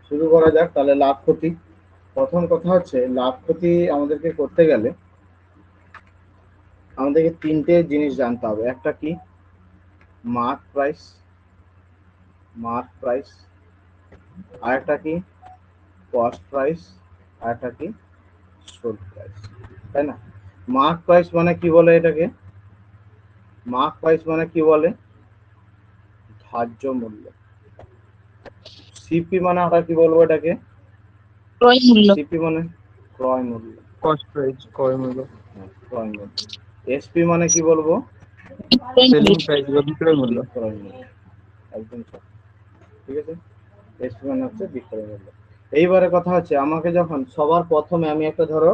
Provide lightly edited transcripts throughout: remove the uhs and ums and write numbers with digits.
শুরু করা যাক তাহলে লাভ ক্ষতি। প্রথম কথা হচ্ছে লাভ ক্ষতি আমাদেরকে করতে গেলে আমাদেরকে তিনটে জিনিস জানতে হবে। একটা কি? Mark price. Mark price. আর একটা কি? Cost price. আর একটা কি? Sold price. তাই না? মার্ক প্রাইস মানে কি বলে এটাকে? মার্ক প্রাইস মানে কি বলে? ধার্য মূল্য। সিপি মানে আমরা কি বলবো এটাকে? ক্রয় মূল্য। সিপি মানে ক্রয় মূল্য। কস্ট প্রাইস, ক্রয় মূল্য। ক্রয় মূল্য। এসপি মানে কি বলবো? বিক্রয় সেলিং মূল্য। প্রাইস বা বিক্রয় মূল্য। বিক্রয় মূল্য। একদম ঠিক। ঠিক আছে, এসপি মানে হচ্ছে বিক্রয় মূল্য। এইবারে কথা হচ্ছে আমাকে যখন সবার প্রথমে আমি একটা ধরো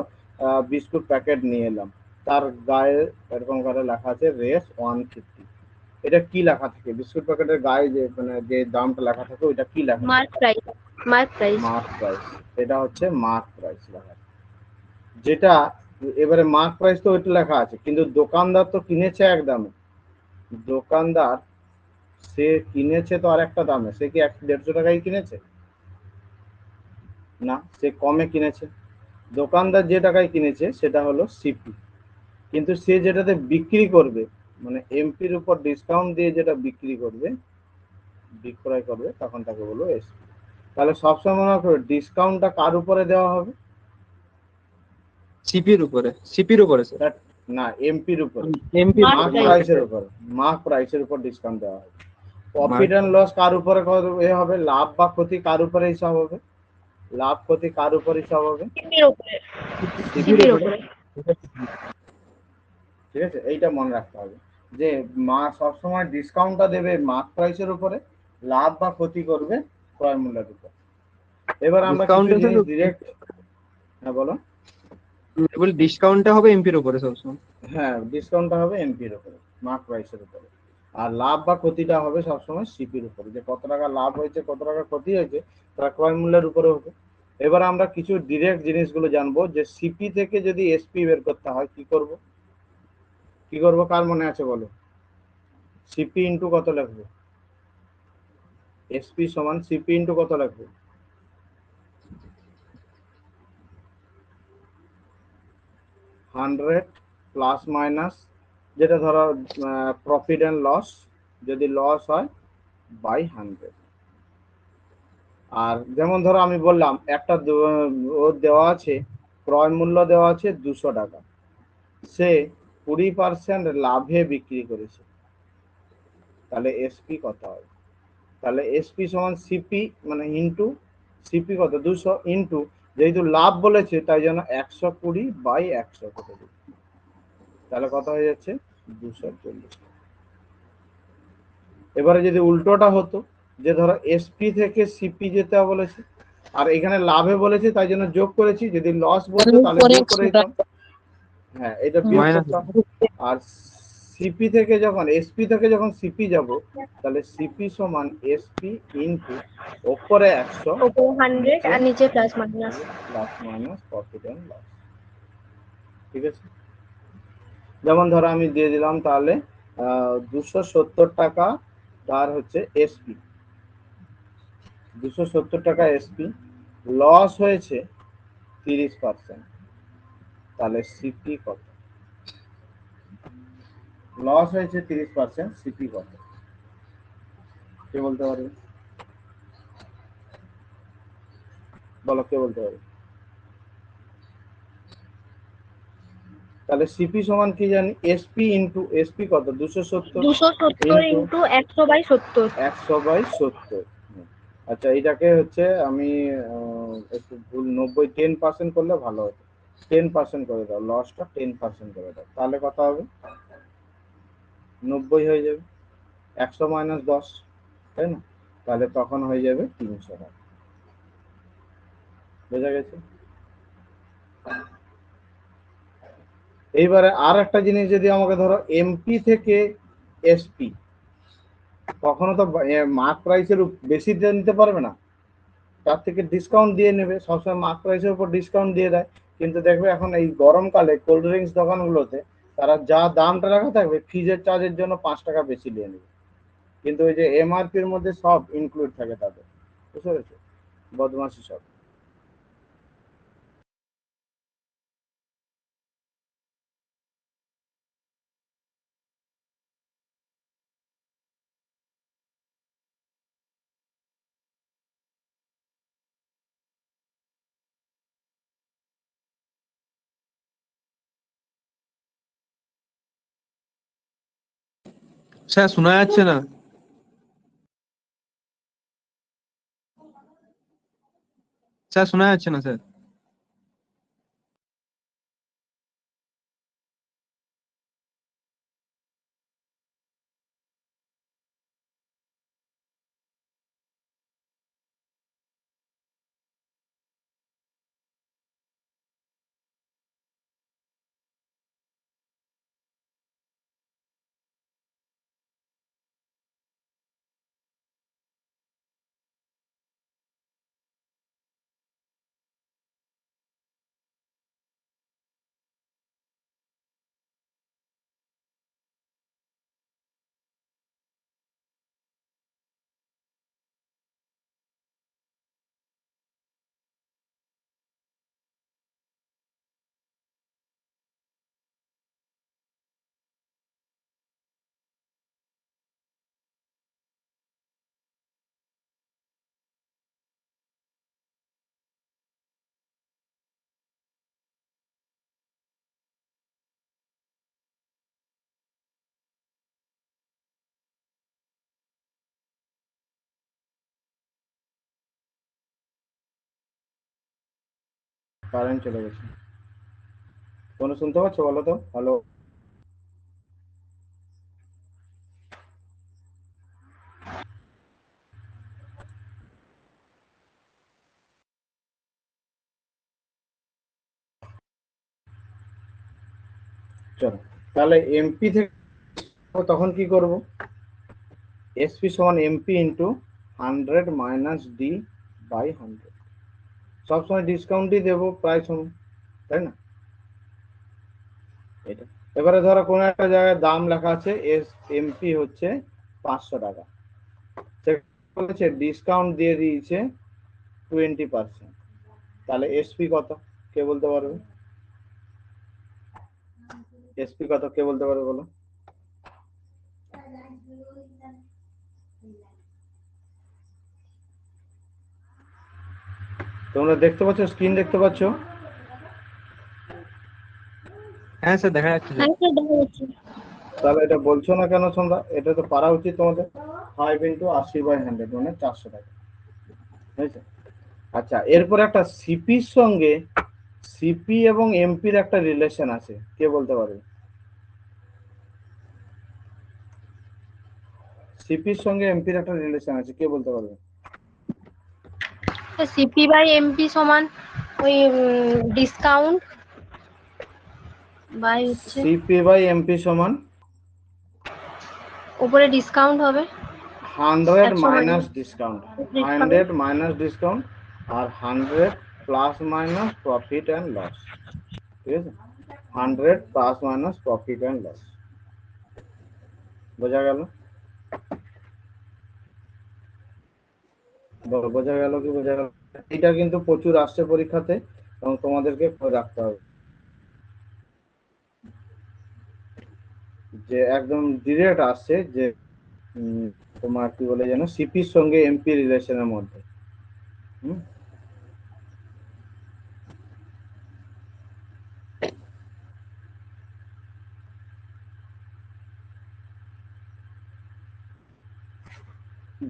বিস্কুট প্যাকেট নিয়ে এলাম, তার গায়ে এরকম করে লেখা আছে রেস 150। এটা কি লেখা থাকে? বিস্কুট প্যাকেটের গায়ে যে মানে যে দামটা লেখা থাকে ওইটা কি লেখা থাকে? Mark price. Mark price. Mark price. এটা হচ্ছে মার্ক প্রাইস লেখা আছে। যেটা এবারে মার্ক প্রাইস তো ওইটা লেখা আছে, কিন্তু দোকানদার তো কিনেছে এক দামে। দোকানদার সে কিনেছে তো আর একটা দামে। সে কি 150 টাকায় কিনেছে? না, সে কমে কিনেছে। দোকানদার যে টাকায় কিনেছে সেটা হলো সিপি, কিন্তু সে যেটাতে বিক্রি করবে মানে এমপির উপর ডিসকাউন্ট দিয়ে যেটা বিক্রি করবে, বিক্রয় করবে, তখন তাকে বলবো এসপি। তাহলে সবসময় মনে করো ডিসকাউন্টটা কার উপরে দেওয়া হবে? সিপির উপরে, সিপির উপরে স্যার। তা না, এমপির উপরে। এমপির Mark মার্ক price। প্রাইসের উপরে। মার্ক প্রাইসের উপর ডিসকাউন্ট দেওয়া হবে। প্রফিট এন্ড লস কার উপরে এ হবে? লাভ বা ক্ষতি কার উপরে হিসাব হবে? লাভ ক্ষতি কার উপর হিসাব হবে? সিপির উপরে। সিপির সিপির উপরে। উপরে। ঠিক আছে, এইটা মনে রাখতে হবে যে মা সবসময় ডিসকাউন্টটা দেবে মার্ক প্রাইসের উপরে, লাভ বা ক্ষতি করবে ক্রয় মূল্যের উপর। এবার আমরা কিছু ডিসকাউন্টে জিনিস ডিরেক্ট। হ্যাঁ বলো। ডিসকাউন্টটা হবে এমপির উপরে সবসময়। হ্যাঁ, ডিসকাউন্টটা হবে এমপির উপরে, মার্ক প্রাইসের উপরে। আর লাভ বা ক্ষতিটা হবে সবসময় সিপির উপরে, যে কত টাকা লাভ হয়েছে কত টাকা ক্ষতি হয়েছে তার ক্রয় মূল্যের উপরে হবে। এবার আমরা কিছু ডিরেক্ট জিনিসগুলো জানবো যে সিপি থেকে যদি এসপি বের করতে হয় কি করব? কি করব কার মনে আছে বলো? সিপি ইন্টু কত লাগবে? এসপি সমান সিপি ইন্টু কত লাগবে? 100 প্লাস মাইনাস, যেটা ধরো প্রফিট এন্ড লস, যদি লস হয় বাই 100। আর যেমন ধরো আমি বললাম একটা ওর দেওয়া আছে ক্রয় মূল্য দেওয়া আছে 200 টাকা, সে 20% লাভে বিক্রি করেছে, তাহলে এসপি কত হবে? তাহলে এসপি সমান সিপি মানে ইন্টু সিপি কত 200 ইন্টু যেহেতু লাভ বলেছে তাই জন্য 120 বাই 100 করে দিই, তাহলে কত হয়ে যাচ্ছে? 240। এবারে যদি উল্টোটা হতো যে ধরো এসপি থেকে সিপি যেতে বলেছে আর এখানে লাভে বলেছে তাই জন্য যোগ করেছি, যদি লস বলতো তাহলে উপরে বিয়োগ করে দিতাম। হ্যাঁ, এটা বিয়োগ মাইনাস। করতাম। আর সিপি থেকে যখন এসপি থেকে যখন সিপি যাব তাহলে সিপি সমান এসপি ইন্টু ওপরে 100 ওপরে 100 আর নিচে plus minus. Plus minus profit and loss. ঠিক আছে, যেমন ধরো আমি দিয়ে দিলাম তাহলে 270 টাকা তার হচ্ছে এসপি, 270 টাকা এসপি, লস হয়েছে 30%, তাহলে সিপি কত? লস হয়েছে 30%, সিপি কত? কে বলতে পারবে? বলো, কে বলতে পারবে? তাহলে সিপি সমান কি জানি? এসপি ইন্টু এসপি কত? 270 270 ইন্টু ইন্টু 100/70। 100/70। আচ্ছা, এটাকে হচ্ছে আমি একটু ভুল 90 10% করলে ভালো হতো। 10% করে দাও, লসটা 10% করে দাও, তাহলে কত হবে? 90 হয়ে যাবে, 100 মাইনাস 10, তাই না? তাহলে তখন হয়ে যাবে 300 টাকা। বোঝা গেছে? এইবারে আর একটা জিনিস, যদি আমাকে ধরো এমপি থেকে এসপি, কখনো তো মার্ক প্রাইসের বেশি দিয়ে নিতে পারবে না, তার থেকে ডিসকাউন্ট দিয়ে নেবে, সবসময় মার্ক প্রাইসের উপর ডিসকাউন্ট দিয়ে দেয়। কিন্তু দেখবে এখন এই গরমকালে কোল্ড ড্রিঙ্কস দোকানগুলোতে তারা যা দামটা রাখা থাকবে ফ্রিজের চার্জের জন্য 5 টাকা বেশি নিয়ে নেবে, কিন্তু ওই যে এমআরপির মধ্যে সব ইনক্লুড থাকে তাদের। বুঝতে পেরেছো? বদমাশি সব। স্যার শোনা যাচ্ছে না। স্যার শোনা যাচ্ছে না স্যার। কারেন্ট চলে গেছে। কোনো শুনতে পাচ্ছ বলো তো? হ্যালো? চলো তাহলে এমপি থেকে তখন কি করব? এসপি সমান MP into 100 minus D by 100। সবসময় ডিসকাউন্টই দেবো প্রায় সময়, তাই না? এটা এবারে ধরো কোনো একটা জায়গায় দাম লেখা আছে এস এমপি হচ্ছে 500 টাকা, সে বলেছে ডিসকাউন্ট দিয়ে দিয়েছে 20%, তাহলে এসপি কত কে বলতে পারবে? এসপি কত কে বলতে পারবে বলো? তোমরা দেখতে পাচ্ছ, স্ক্রিন দেখতে পাচ্ছ? হ্যাঁ স্যার দেখা যাচ্ছে স্যার। হ্যাঁ স্যার দেখা যাচ্ছে। তাহলে এটা বলছো না কেন সন্ধ্যা? এটা তো পারা উচিত তোমাদের। 5 ইন্টু 80/100 মানে 400 টাকা, বুঝেছো? আচ্ছা, এরপর একটা সিপির সঙ্গে সিপি এবং এমপির একটা রিলেশন আছে, কে বলতে পারবে? সিপির সঙ্গে এমপির একটা রিলেশন আছে, কে বলতে পারবে? সিপি বাই এমপি সমান ওই ডিসকাউন্ট বাই হচ্ছে সিপি বাই এমপি সমান উপরে ডিসকাউন্ট হবে 100 100 মাইনাস ডিসকাউন্ট, 100 মাইনাস ডিসকাউন্ট আর 100 plus minus profit and loss, ঠিক আছে? 100 plus minus profit and loss, বোঝা গেল? বোঝা গেল কি বোঝা গেল? এটা কিন্তু প্রচুর আসছে পরীক্ষাতে এবং তোমাদেরকে করে রাখতে হবে যে একদম ডিরেক্ট আসছে যে তোমার কি বলে যেন সিপির সঙ্গে এমপি রিলেশনের মধ্যে। হুম,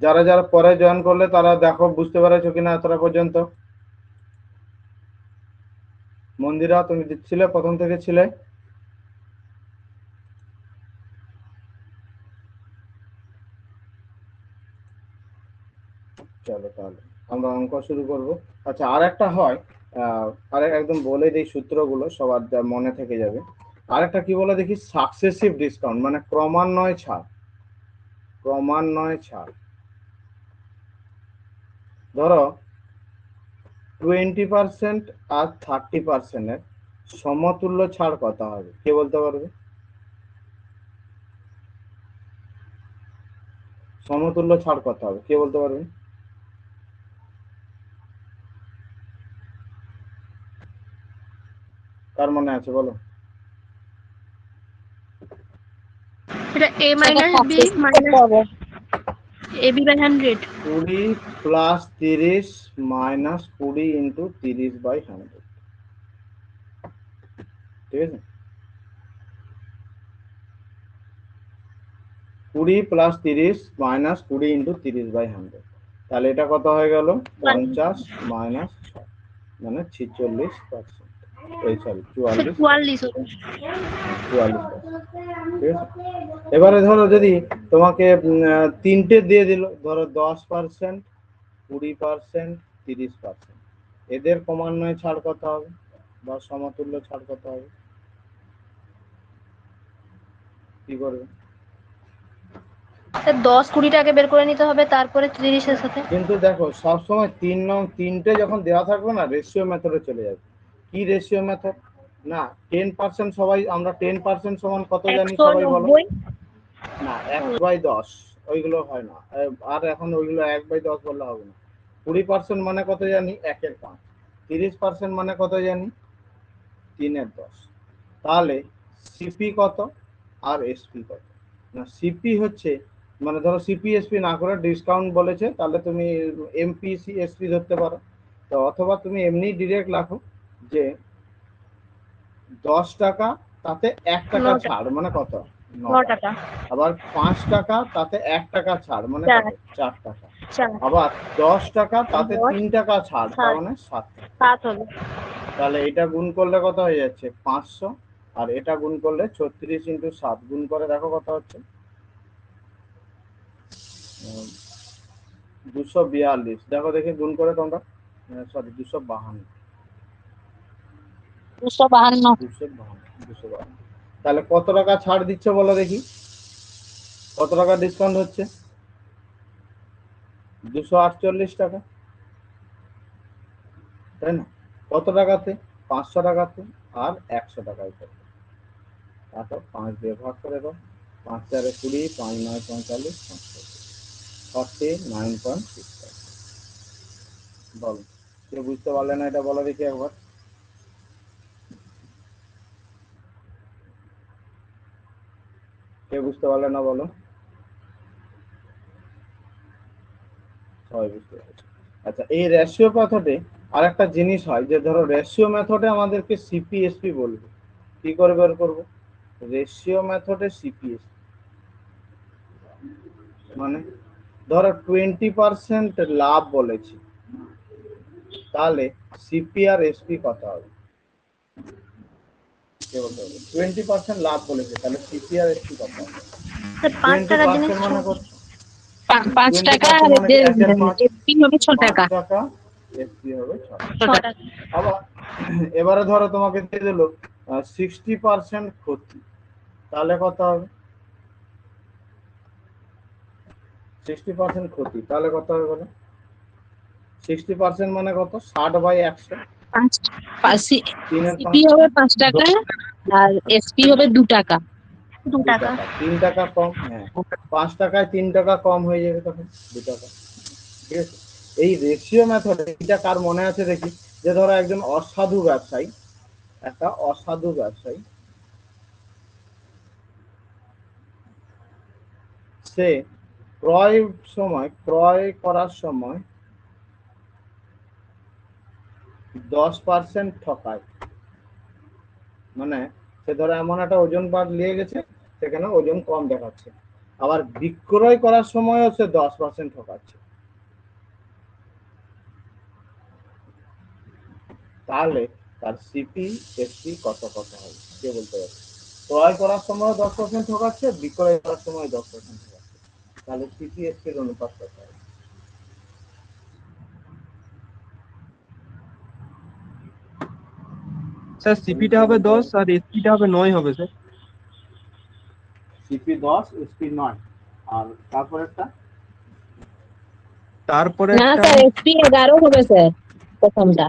যারা যারা পরে জয়েন করলে তারা দেখো বুঝতে পেরেছো কিনা এতটা পর্যন্ত? মন্দিরা তুমি ছিলে প্রথম থেকে ছিলে? চলো তাহলে আমরা অঙ্ক শুরু করব। আচ্ছা, আর একটা হয়, আর একদম বলে দিই সূত্রগুলো সবার মনে থেকে যাবে। আরেকটা কি বলে দেখি, সাকসেসিভ ডিসকাউন্ট মানে ক্রমান্বয়ে ছাড়। ক্রমান্বয়ে ছাড়, ধরো 20% আর 30%-এর সমতুল্য ছাড় কত হবে কে বলতে পারবে? সমতুল্য ছাড় কত হবে কে বলতে পারবে? কার মনে আছে বলো? এটা a সেটা minus b সাকসেস minus করতে হবে। ab by 100 20 plus 30 minus 20 into 30/100, ঠিক আছে? 20 প্লাস 30 মাইনাস 20 ইন্টু 30/100, তাহলে এটা কত হয়ে গেল? 50 মাইনাস 6 মানে 46%, এই সরি 44, 44 হবে। 44%, ঠিক আছে? এবারে ধরো যদি তোমাকে তিনটে দিয়ে দিল, ধরো 10%, 20%, 30%, এদের ক্রমান্বয়ে ছাড় কত হবে বা সমতুল্য ছাড় কত হবে? কি করবে? 10-20 টাকে বের করে নিতে হবে, তারপরে 30 এর সাথে। কিন্তু দেখো সবসময় তিনটে যখন দেওয়া থাকবে না, রেশিও মেথডে চলে যাবে। কি রেশিও মেথড? না 10% সবাই আমরা 10% সমান কত জানি সবাই বলো? 190 না 1/10, ওইগুলো হয় না। আর এখন ওইগুলো 1/10 বললে হবে না। 20% মানে কত জানি? 1/5। 30% মানে কত জানি? 3/10। তাহলে সিপি কত আর এসপি কত? না সিপি হচ্ছে, মানে ধরো সিপি এসপি না করে ডিসকাউন্ট বলেছে, তাহলে তুমি এমপিসি এসপি ধরতে পারো। তো অথবা তুমি এমনি ডিরেক্ট রাখো যে 10 টাকা তাতে 1 টাকা 9 টাকা, ছাড় মানে কত? 9 9 টাকা। টাকা, আবার 5 টাকা তাতে 1 টাকা ছাড় মানে 4 কত? 4 টাকা। 4 আবার 10 টাকা তাতে 10 3 টাকা ছাড়, তার 7 মানে 7 টাকা। 7 হবে। তাহলে এটা গুণ করলে কত হয়ে যাচ্ছে? 500। আর এটা গুণ করলে 36 ইন্টু 7 গুণ করে দেখো কত হচ্ছে? 242। দেখো দেখি গুণ করে তোমরা, সরি 252, 252। 252। তাহলে কত টাকা ছাড় দিচ্ছে বলো দেখি? কত টাকা ডিসকাউন্ট হচ্ছে? 248 টাকা, তাই না? কত টাকাতে? 500 টাকাতে আর 100 টাকায়। তারপর 5 দিয়ে ভাগ করে দাও। 5 4 20, 5 9 45, 49.6। বলো, কেউ বুঝতে পারলে না এটা? বলো দেখি একবার। কেউ বুঝতে পারলে না বলো? সবাই বুঝতে পারছে। আচ্ছা, এই রেশিও মেথডে আর একটা জিনিস হয় যে ধরো রেশিও মেথডে আমাদেরকে সিপিএসপি বলবে। কি করে বের করবো? রেশিও মেথডে সিপিএসপি মানে ধরো 20% লাভ বলেছি, তাহলে সিপি আর এসপি কত হবে? 20% লাভ বলেছে, তাহলে সিপি আর এসপি কত হবে? 5 টাকার জিনিস 20% মানে কত? 5 টাকা আর 20% মানে কি? 1/5। এসপি হবে 6 5 টাকা। টাকা, এসপি হবে 6 টাকা। 6 টাকা। আবার এবারে ধরো তোমাকে দিয়ে দিল 60% ক্ষতি, তাহলে কত হবে? 60% ক্ষতি, তাহলে কত হবে বলো? 60% মানে কত? 60/100। সিপি হবে 5 টাকা আর এসপি হবে 2 টাকা। 2 টাকা। 3 টাকা কম, হ্যাঁ 5 টাকায় 3 টাকা কম হয়ে যাবে তখন 2 টাকা, ঠিক আছে? এই রেশিও মেথড, এটা কার মনে আছে দেখি? যে ধরো একজন অসাধু ব্যবসায়ী, একটা অসাধু ব্যবসায়ী, সে ক্রয় করার সময় 10% ঠকায়। মানে সে ধরো এমন একটা ওজন বার নিয়ে গেছে, সেখানে ওজন কম দেখাচ্ছে, আবার বিক্রয় করার সময়ও সে 10% ঠকাচ্ছে। তাহলে তার সিপি এসপি কত কত হবে কে বলতে পারছে? ক্রয় করার সময় 10% ঠকাচ্ছে, বিক্রয় করার সময় 10% ঠকাচ্ছে, তাহলে সিপি এসপি এর অনুপাত কত হবে? স্যার সিপিটা হবে 10 আর এসপিটা হবে 9 হবে স্যার। সিপি 10, এসপি 9, আর তারপরেরটা? তারপরে না একটা স্যার, এসপি 11 হবে স্যার প্রথমটা।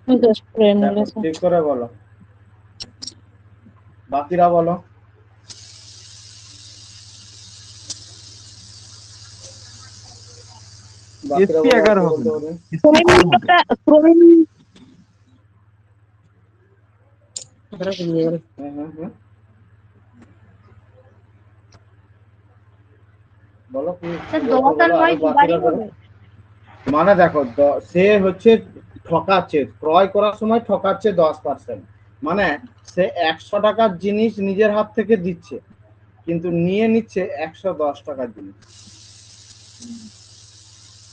দেখো ঠিক করে বলো, বাকিরা বলো। বাকিরা এসপি বলো, আর 11 কে হবে বলতে না, পারবে? এসপি 10 হবে। কথাটা বুঝিয়ে গেল। হ্যাঁ হ্যাঁ হ্যাঁ, বলো কি স্যার বলছো 10 আর বলো, 9 আরো দুবারই বাকিরা করো। হবে? মানে দেখো সে হচ্ছে ঠকাচ্ছে, ক্রয় করার সময় ঠকাচ্ছে 10%। মানে সে 100 টাকার জিনিস নিজের হাত থেকে দিচ্ছে, কিন্তু নিয়ে নিচ্ছে 110 টাকার জিনিস।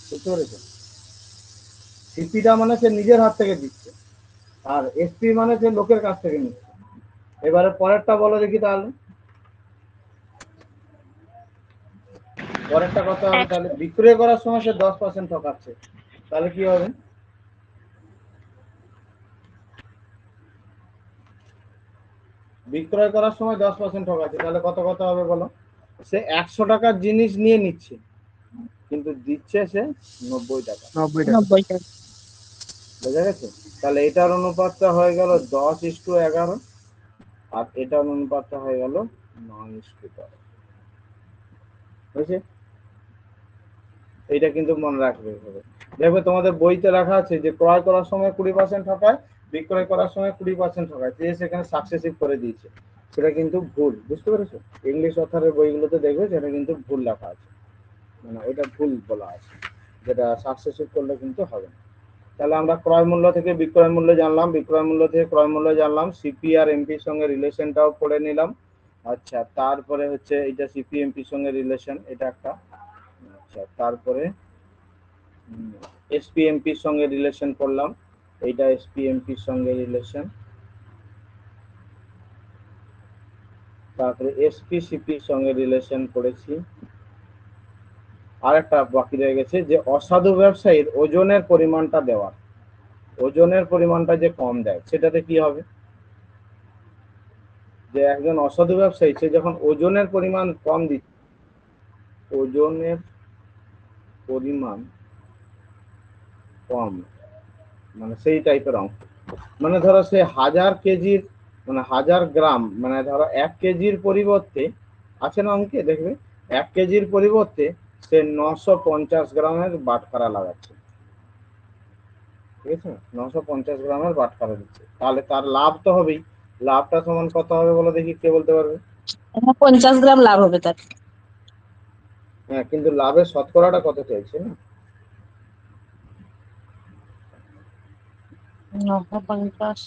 বুঝতে পেরেছো? সিপিটা মানে সে নিজের হাত থেকে দিচ্ছে, আর এসপি মানে সে লোকের কাছ থেকে নিচ্ছে। এবারে পরেরটা বলো দেখি তাহলে, পরেরটা কত হবে তাহলে? বিক্রয় করার সময় সে 10% ঠকাচ্ছে, তাহলে কি হবে? বিক্রয় করার সময় 10% ঠকাচ্ছে, তাহলে কত কত হবে বলো? সে 100 টাকার জিনিস নিয়ে নিচ্ছে, কিন্তু দিচ্ছে সে 90 টাকা। 90 টাকা। 90 টাকা। বোঝা গেছে? তাহলে এটার অনুপাতটা হয়ে গেল 10:11, আর এটার অনুপাতটা হয়ে গেল 9:12। বুঝেছে? এইটা কিন্তু মনে রাখবে হবে। দেখবে তোমাদের বইতে লেখা আছে যে ক্রয় করার সময় 20% ঠকায়, বিক্রয় করার সময় 20% ঠকায়, যে সেখানে সাকসেসিভ করে দিয়েছে। সেটা কিন্তু ভুল, বুঝতে পেরেছো? ইংলিশ অথারের বইগুলোতে দেখবে যেটা কিন্তু ভুল লেখা আছে, মানে এটা ভুল বলা আছে, যেটা সাকসেসিভ করলে কিন্তু হবে না। তাহলে আমরা ক্রয় মূল্য থেকে বিক্রয় মূল্য জানলাম, বিক্রয় মূল্য থেকে ক্রয় মূল্য জানলাম, সিপি আর এমপির সঙ্গে রিলেশনটাও পড়ে নিলাম। আচ্ছা, তারপরে হচ্ছে এটা সিপি এমপির সঙ্গে রিলেশন, এটা একটা। আচ্ছা, তারপরে এসপিএমপির সঙ্গে রিলেশন করলাম, এইটা এসপিএমপির সঙ্গে রিলেশন। তারপরে এসপিসিপির সঙ্গে রিলেশন করেছি। আরেকটা বাকি রয়ে গেছে যে অসাধু ব্যবসায়ীর ওজনের পরিমাণটা দেওয়া, ওজনের পরিমাণটা যে কম দেয় সেটাতে কি হবে? যে একজন অসাধু ব্যবসায়ী সে যখন ওজনের পরিমাণ কম দিচ্ছে, ওজনের পরিমাণ কম, মানে সেই টাইপের অঙ্ক। মানে ধরো সে 1000 কেজির, মানে 1000 গ্রাম, মানে ধরো 1 কেজির পরিবর্তে, আছে না অঙ্কে দেখবে, 1 কেজির পরিবর্তে সে 950 গ্রামের বাটখারা লাগাচ্ছে। ঠিক আছে, 950 গ্রামের বাটখারা দিচ্ছে, তাহলে তার লাভ তো হবেই। লাভটা সমান কত হবে বলো দেখি, কে বলতে পারবে? 50 গ্রাম লাভ হবে তার। হ্যাঁ, কিন্তু লাভের শতকরাটা কত চাইছে না? 950।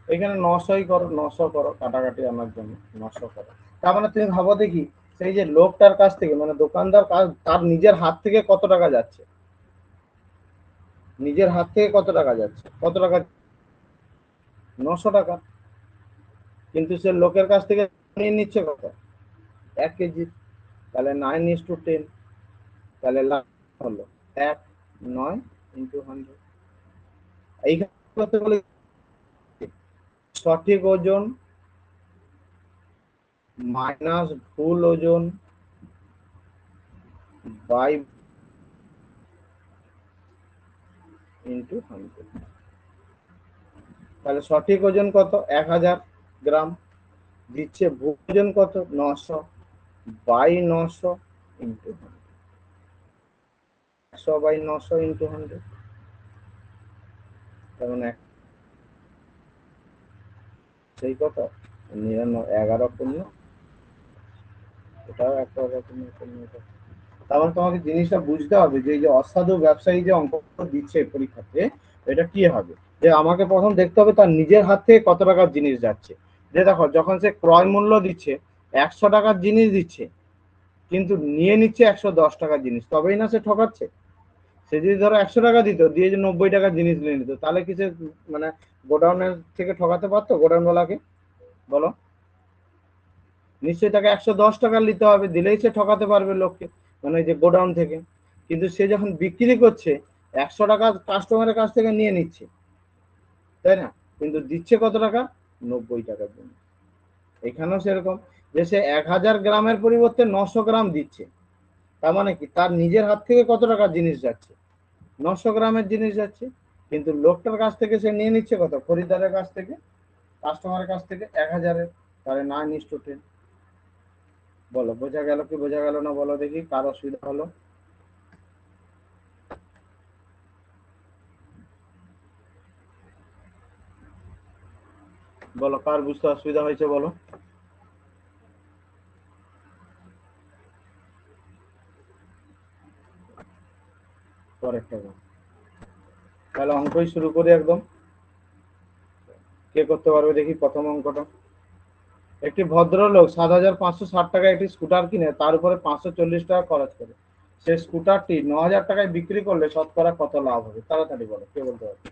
এখানে 900ই করো, 900 করো, কাটাকাটি আনার জন্য 900 করো। তার মানে তুমি ভাবো দেখি, সেই যে লোকটার কাছ থেকে, মানে দোকানদার তার নিজের হাত থেকে কত টাকা যাচ্ছে, নিজের হাত থেকে কত টাকা যাচ্ছে, কত টাকা? 900 টাকা। কিন্তু সে লোকের কাছ থেকে নিয়ে নিচ্ছে কত? 1 কেজি। তাহলে 9:10, তাহলে লাভ হলো 9 × 100। এইখানে করতে বলে সঠিক ওজন মাইনাস ভুল ওজন বাই ইন্টু 100। তাহলে সঠিক ওজন কত? 1000 গ্রাম দিচ্ছে, ভুল ওজন কত? 900 বাই 900 ইন্টু 100 বাই 900 ইন্টু 100। তার মানে সেই কত? 11 এটাও একটা রকম। তার মানে তোমাকে জিনিসটা বুঝতে হবে যে এই যে অসাধু ব্যবসায়ী যে অঙ্ক দিচ্ছে পরীক্ষাতে, এটা কি হবে? যে আমাকে প্রথম দেখতে হবে তার নিজের হাত থেকে কত টাকার জিনিস যাচ্ছে। যে দেখো, যখন সে ক্রয় মূল্য দিচ্ছে 100 টাকার জিনিস দিচ্ছে, কিন্তু নিয়ে নিচ্ছে 110 টাকার জিনিস, তবেই না সে ঠকাচ্ছে। সে যদি ধরো 100 টাকা দিত, দিয়ে যে 90 টাকার জিনিস নিয়ে নিত, তাহলে কি সে মানে গোডাউনের থেকে ঠকাতে পারতো গোডাউনওয়ালাকে? বলো, নিশ্চয়ই তাকে 110 টাকা নিতে হবে, দিলেই সে ঠকাতে পারবে লোককে, মানে যে গোডাউন থেকে। কিন্তু সে যখন বিক্রি করছে 100 টাকা কাস্টমারের কাছ থেকে নিয়ে নিচ্ছে, তাই না? কিন্তু দিচ্ছে কত টাকা? 90 টাকার জন্য। এখানেও সেরকম, যে সে 1000 গ্রামের পরিবর্তে 900 গ্রাম দিচ্ছে, তার মানে কি তার নিজের হাত থেকে কত টাকার জিনিস যাচ্ছে? 900 গ্রামের জিনিস যাচ্ছে, কিন্তু লোকটার কাছ থেকে সে নিয়ে নিচ্ছে কত? খরিদ্দারের কাছ থেকে, কাস্টমারের কাছ থেকে 1000-এর। তাহলে 9:10। বলো, বোঝা গেল কি বোঝা গেল না বলো দেখি, কার অসুবিধা হলো? বলো কার বুঝতে অসুবিধা হয়েছে বলো। পরেরটা বলো। তাহলে অঙ্কই শুরু করি একদম। কে করতে পারবে দেখি প্রথম অঙ্কটা। একটি ভদ্রলোক 7,560 টাকায় একটি স্কুটার কিনে তার উপরে 540 টাকা খরচ করে। সে স্কুটারটি 9,000 টাকায় বিক্রি করলে শতকরা কত লাভ হবে? তাড়াতাড়ি বলো, কে বলতে পারবে?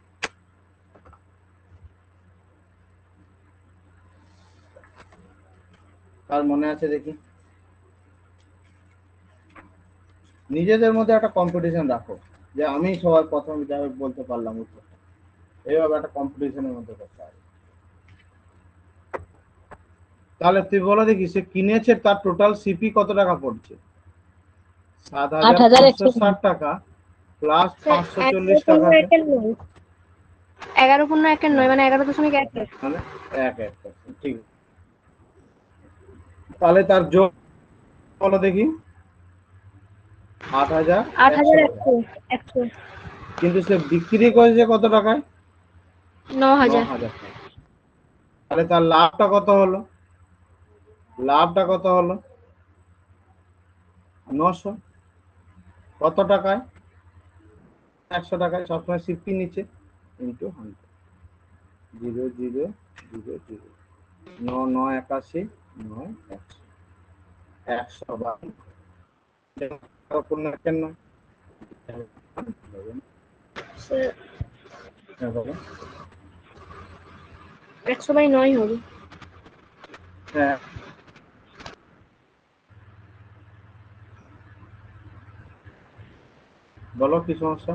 কার মনে আছে দেখি? নিজেদের মধ্যে একটা কম্পিটিশন রাখো যে আমি সবার প্রথম যাবে বলতে পারলাম উত্তরটা। এইভাবে একটা কম্পিটিশনের মধ্যে করতে হবে। তাহলে তুই বলো দেখি, সে কিনেছে তার টোটাল সিপি কত টাকা পড়ছে? 7,560 টাকা প্লাস 540 টাকা, 11.1 মানে 11.1 মানে 1%। ঠিক আছে। তাহলে তার যোগ বলো দেখি। 8,100 টাকা। 8,100 কিন্তু সে বিক্রি করেছে কত টাকায়? 9,000 9,000 টাকা। তাহলে তার লাভটা কত হলো? লাভটা কত হলো? 900। কত টাকায়? 100 টাকায়। সবসময় সিপি নিচে ইন্টু 100। 0 0 0 0 9 9 81 9 100 100 পূর্ণ কেন? বলো। 100/9 হবে। হ্যাঁ, বলো কি সমস্যা?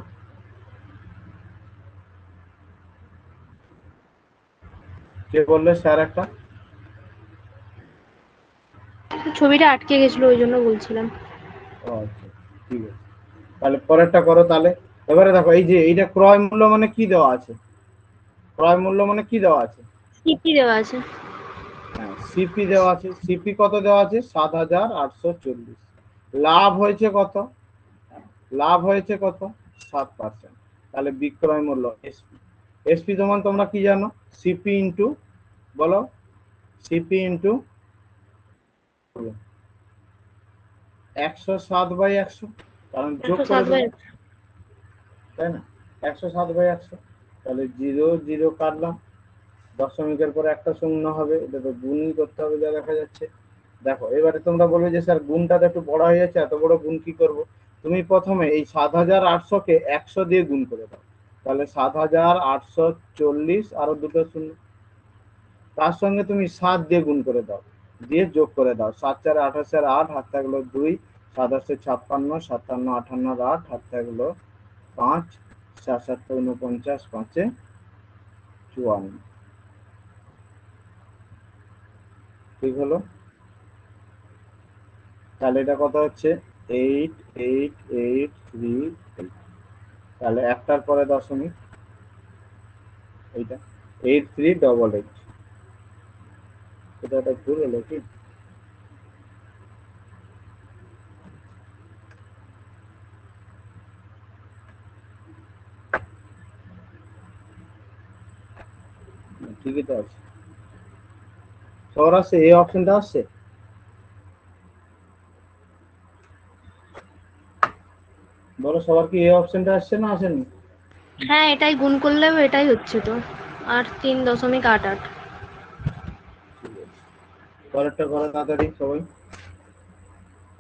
কে বললে স্যার একটা? ছবিটা আটকে গেছিল ওই জন্য বলছিলাম। ও আচ্ছা, ঠিক আছে। তাহলে পরেরটা করো তাহলে। এবারে দেখো, এই যে এইটা ক্রয় মূল্য মানে কি দেওয়া আছে? ক্রয় মূল্য মানে কি দেওয়া আছে? সিপি দেওয়া আছে। হ্যাঁ, সিপি দেওয়া আছে। সিপি কত দেওয়া আছে? 7,840। লাভ হয়েছে কত? লাভ হয়েছে কত? 7%। তাহলে বিক্রয় মূল্য এসপি। এসপি সমান তোমরা কি জানো? সিপি ইন্টু, বলো, সিপি ইন্টু 107/100, কারণ যোগ করে দেবো, 107/100 তাই না? 107/100। তাহলে 0 0 কাটলাম, দশমিকের পরে একটা শূন্য হবে, এটা তো গুণই করতে হবে যা দেখা যাচ্ছে। দেখো এবারে তোমরা বলবে যে স্যার গুণটা তো একটু বড় হয়ে যাচ্ছে, এত বড় গুণ কি করব? তুমি প্রথমে এই 7,800-কে 100 দিয়ে গুণ করে দাও। তাহলে 7,840 আরো দুটো শূন্য, তার সঙ্গে তুমি 7 দিয়ে গুণ করে দাও, দিয়ে যোগ করে দাও। 7 4 28 আর 8, হাত থাকলো 2, 7 8 56, 57 58 আর 8, হাত থাকলো 5, 7 7 49, 5 54। ঠিক হলো? তাহলে এটা কত হচ্ছে? 88838। তাহলে একটার পরে দশমিক, এইটা 8388। এটা একটা ভুল হলো কি? ঠিকই তো আছে। সবার আসছে, এই অপশনটা আসছে। বলো সবার কি এই অপশনটা আসছে না আসেনি? হ্যাঁ, এটাই গুণ করলেও এটাই হচ্ছে তো 8.3.88। পরেরটা করো তাড়াতাড়ি সবাই।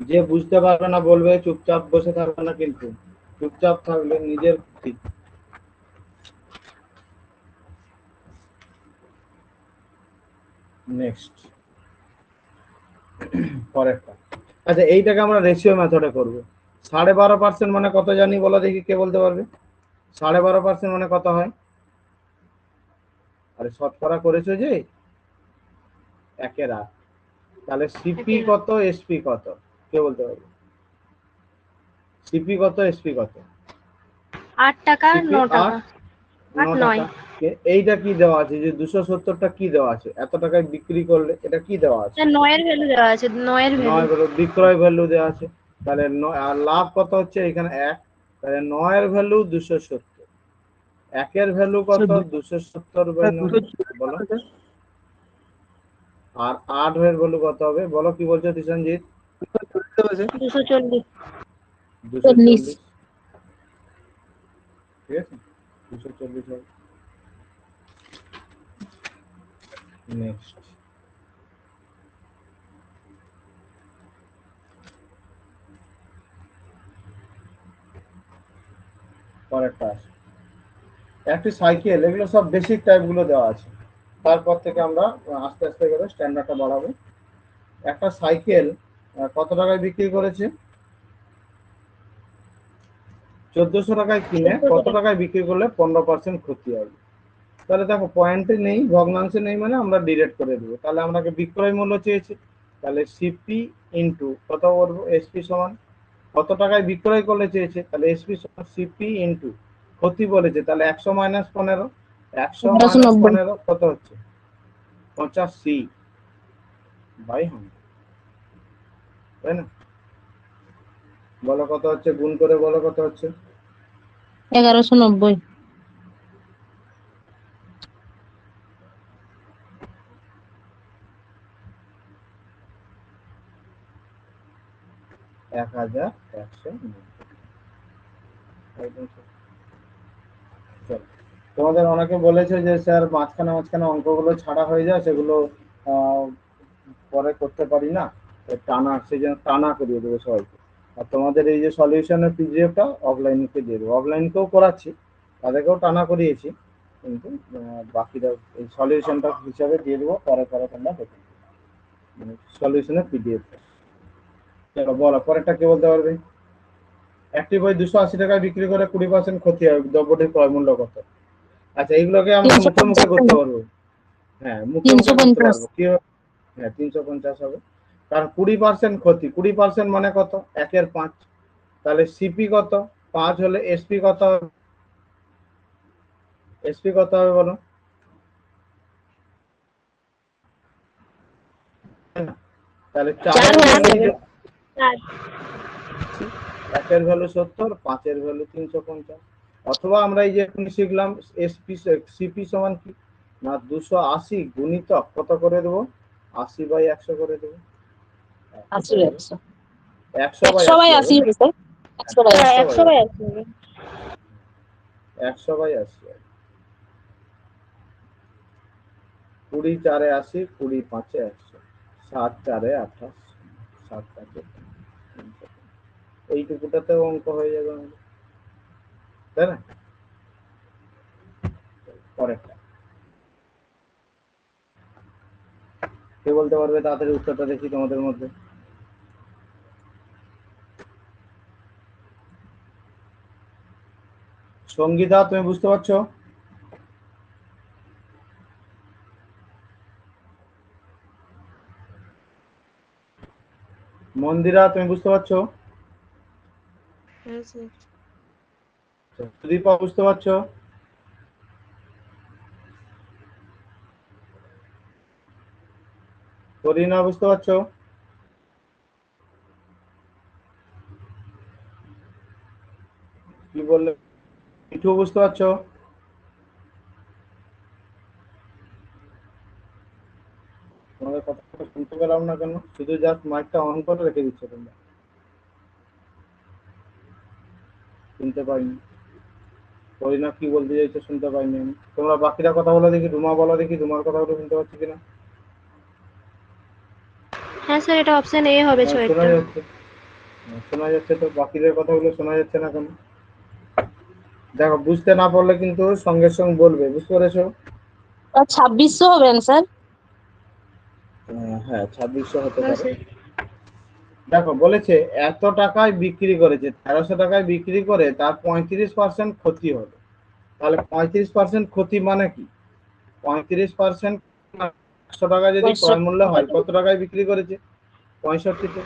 যে বুঝতে পারবে না বলবে, চুপচাপ বসে থাকবে না কিন্তু। চুপচাপ থাকলে নিজের ক্ষতি। নেক্সট, পরেরটা। আচ্ছা, এইটাকে আমরা রেশিও মেথডে করব। 12.5% মানে কত জানি বলো দেখি, কে বলতে পারবে? 12.5% মানে কত হয়? আরে শতকরা করেছো যে 1/8। তাহলে সিপি কত, এসপি কত, কে বলতে পারবে? সিপি কত, এসপি কত? 8 টাকা, সিপি 9 টাকা, 8, 8 9 9 টাকা। এইটা কি দেওয়া আছে যে 270টা কি দেওয়া আছে? এত টাকায় বিক্রি করলে এটা কি দেওয়া আছে? 9 এর ভ্যালু দেওয়া আছে, 9 এর ভ্যালু। 9 হলো বিক্রয় ভ্যালু দেওয়া আছে। তাহলে আর লাভ কত হচ্ছে এখানে? 1। তাহলে 9 এর ভ্যালু 270, 1 এর ভ্যালু কত? 270/9। বলো আর 8 এর ভ্যালু কত হবে বলো, কি বলছো তিশানজিৎ? 240। 240, ঠিক আছে, 240 হবে। নেক্সট, পরেরটা আসে। একটি সাইকেল, এগুলো সব বেসিক টাইপ গুলো দেওয়া আছে, তারপর থেকে আমরা আস্তে আস্তে করে স্ট্যান্ডার্ডটা বাড়াবো। একটা সাইকেল কত টাকায় বিক্রি করেছে? 1400 টাকায় কিনে কত টাকায় বিক্রি করলে 15% ক্ষতি হবে? তাহলে দেখো পয়েন্টে নেই, ভগ্নাংশে নেই, মানে আমরা ডিরেক্ট করে দেবো। তাহলে আমাকে বিক্রয় মূল্য চেয়েছি, তাহলে সিপি ইন্টু কত করবো, এসপি সমান কত টাকায় বিক্রয় করলে চেয়েছে, তাহলে এসপি সমান সিপি ইন্টু ক্ষতি বলেছে, তাহলে 100 মাইনাস 15, 100 মাইনাস 1190। 15 কত হচ্ছে? 85 বাই 100, তাই না? বলো কত হচ্ছে, গুণ করে বলো কত হচ্ছে? 1190। 1190। একদম ঠিক। চলো, তোমাদের অনেকে বলেছে যে স্যার মাঝখানে মাঝখানে অঙ্কগুলো ছাড়া হয়ে যায়, সেগুলো আহ, পরে করতে পারি না, টানা, সেই জন্য টানা করিয়ে দেবো সবাইকে। আর তোমাদের এই যে সলিউশনের পিডিএফটা অফলাইনকে দিয়ে দেবো, অফলাইনকেও করাচ্ছি, তাদেরকেও টানা করিয়েছি, কিন্তু বাকিটা এই সলিউশনটা হিসাবে দিয়ে দেবো, পরে পরে তোমরা দেখে নেবে, মানে সলিউশনের পিডিএফটা। চলো বলো পরেরটা কে বলতে পারবে? একটি বই 280 টাকায় বিক্রি করে 20% ক্ষতি হয়, দ্রব্যটির ক্রয় মূল্য কত? আচ্ছা, এইগুলোকে আমরা মুখে মুখে করতে 350। পারবো। হ্যাঁ, মুখে মুখে করতে 350। পারবো, কি হবে? হ্যাঁ, 350 হবে, কারণ 20% ক্ষতি, 20% মানে কত? 1/5। তাহলে সিপি কত? 5 হলে এসপি কত হবে? এসপি কত হবে বলো? তাহলে 4 4 হয়ে এর যাবে। 1 এর ভ্যালু 70, 5 এর ভ্যালু 350। অথবা আমরা এই যে এখন শিখলাম এসপি সিপি সমান কি না, 280 গুণিতক কত করে দেবো, 80 বাই 100 করে দেবো। 80 100। 100 বাই 100 বাই 80 হবে 80 না, হবে স্যার। 100 বাই 80। 100 বাই 100/80 হবে। 100 বাই 80, 20 4 80, 20 5 100, 7 4 28, 7 5 এইটুকুটাতেও অঙ্ক হয়ে যাবে আমাদের, তাই না? পরেরটা কে বলতে পারবে তাড়াতাড়ি উত্তরটা দেখি তোমাদের মধ্যে? সঙ্গীতা, তুমি বুঝতে পারছো? মন্দিরা, তুমি বুঝতে পারছো? হ্যাঁ স্যার। সুদীপা, বুঝতে পারছো? করিনা, বুঝতে পারছো? কি বললে? মিঠু, বুঝতে পারছো? তোমাদের কথা শুনতে পেলাম না কেন, শুধু জাস্ট মাইকটা অন করে রেখে দিচ্ছ তোমরা, শুনতে পাইনি। করিনা কি বলতে চাইছো শুনতে পাইনি আমি। তোমরা বাকিরা কথা বলো দেখি, রুমা বলো দেখি, রুমার কথাগুলো শুনতে পাচ্ছি কিনা? হ্যাঁ স্যার, এটা অপশন এ হবে হ্যাঁ, শোনা 6টা। যাচ্ছে, শোনা যাচ্ছে, তো বাকিদের কথাগুলো শোনা যাচ্ছে না কেন? দেখো, বুঝতে না পারলে কিন্তু সঙ্গে সঙ্গে বলবে, বুঝতে পেরেছো? 2600 হবে স্যার। হ্যাঁ, 2600 হতে হ্যাঁ পারে। স্যার। দেখো বলেছে এত টাকায় বিক্রি করেছে, 1300 টাকায় বিক্রি করে তার 35% ক্ষতি হলো, তাহলে 35% ক্ষতি মানে কি? 35% 100 টাকা যদি ক্রয় মূল্য হয়, কত টাকায় বিক্রি করেছে? 65-তে।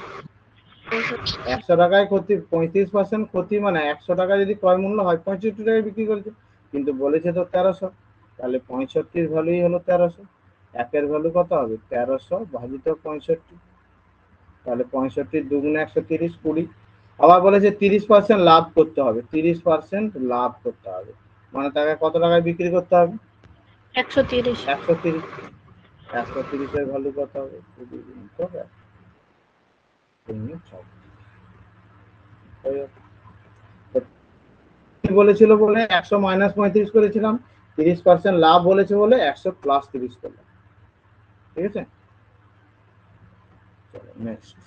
100 টাকায় ক্ষতি, 35% ক্ষতি মানে 100 টাকা যদি ক্রয় মূল্য হয়, 65 টাকায় বিক্রি করেছে, কিন্তু বলেছে তো 1300, তাহলে 65 ভ্যালুই হলো 1300। একের ভ্যালু কত হবে? 1300 ভাজিত 65, তাহলে 65 দুগুণে 130, 20। আবার বলেছে 30% লাভ করতে হবে, 30% লাভ করতে হবে, মানে তাকে কত টাকায় বিক্রি করতে হবে? 130। 130। 130 এর ভ্যালু কত হবে? 20 into 100 কি বলেছিল বলে 100 মাইনাস 35 করেছিলাম, 30% লাভ বলেছে বলে 100 প্লাস 30 করলাম। ঠিক আছে, চলো নেক্সট।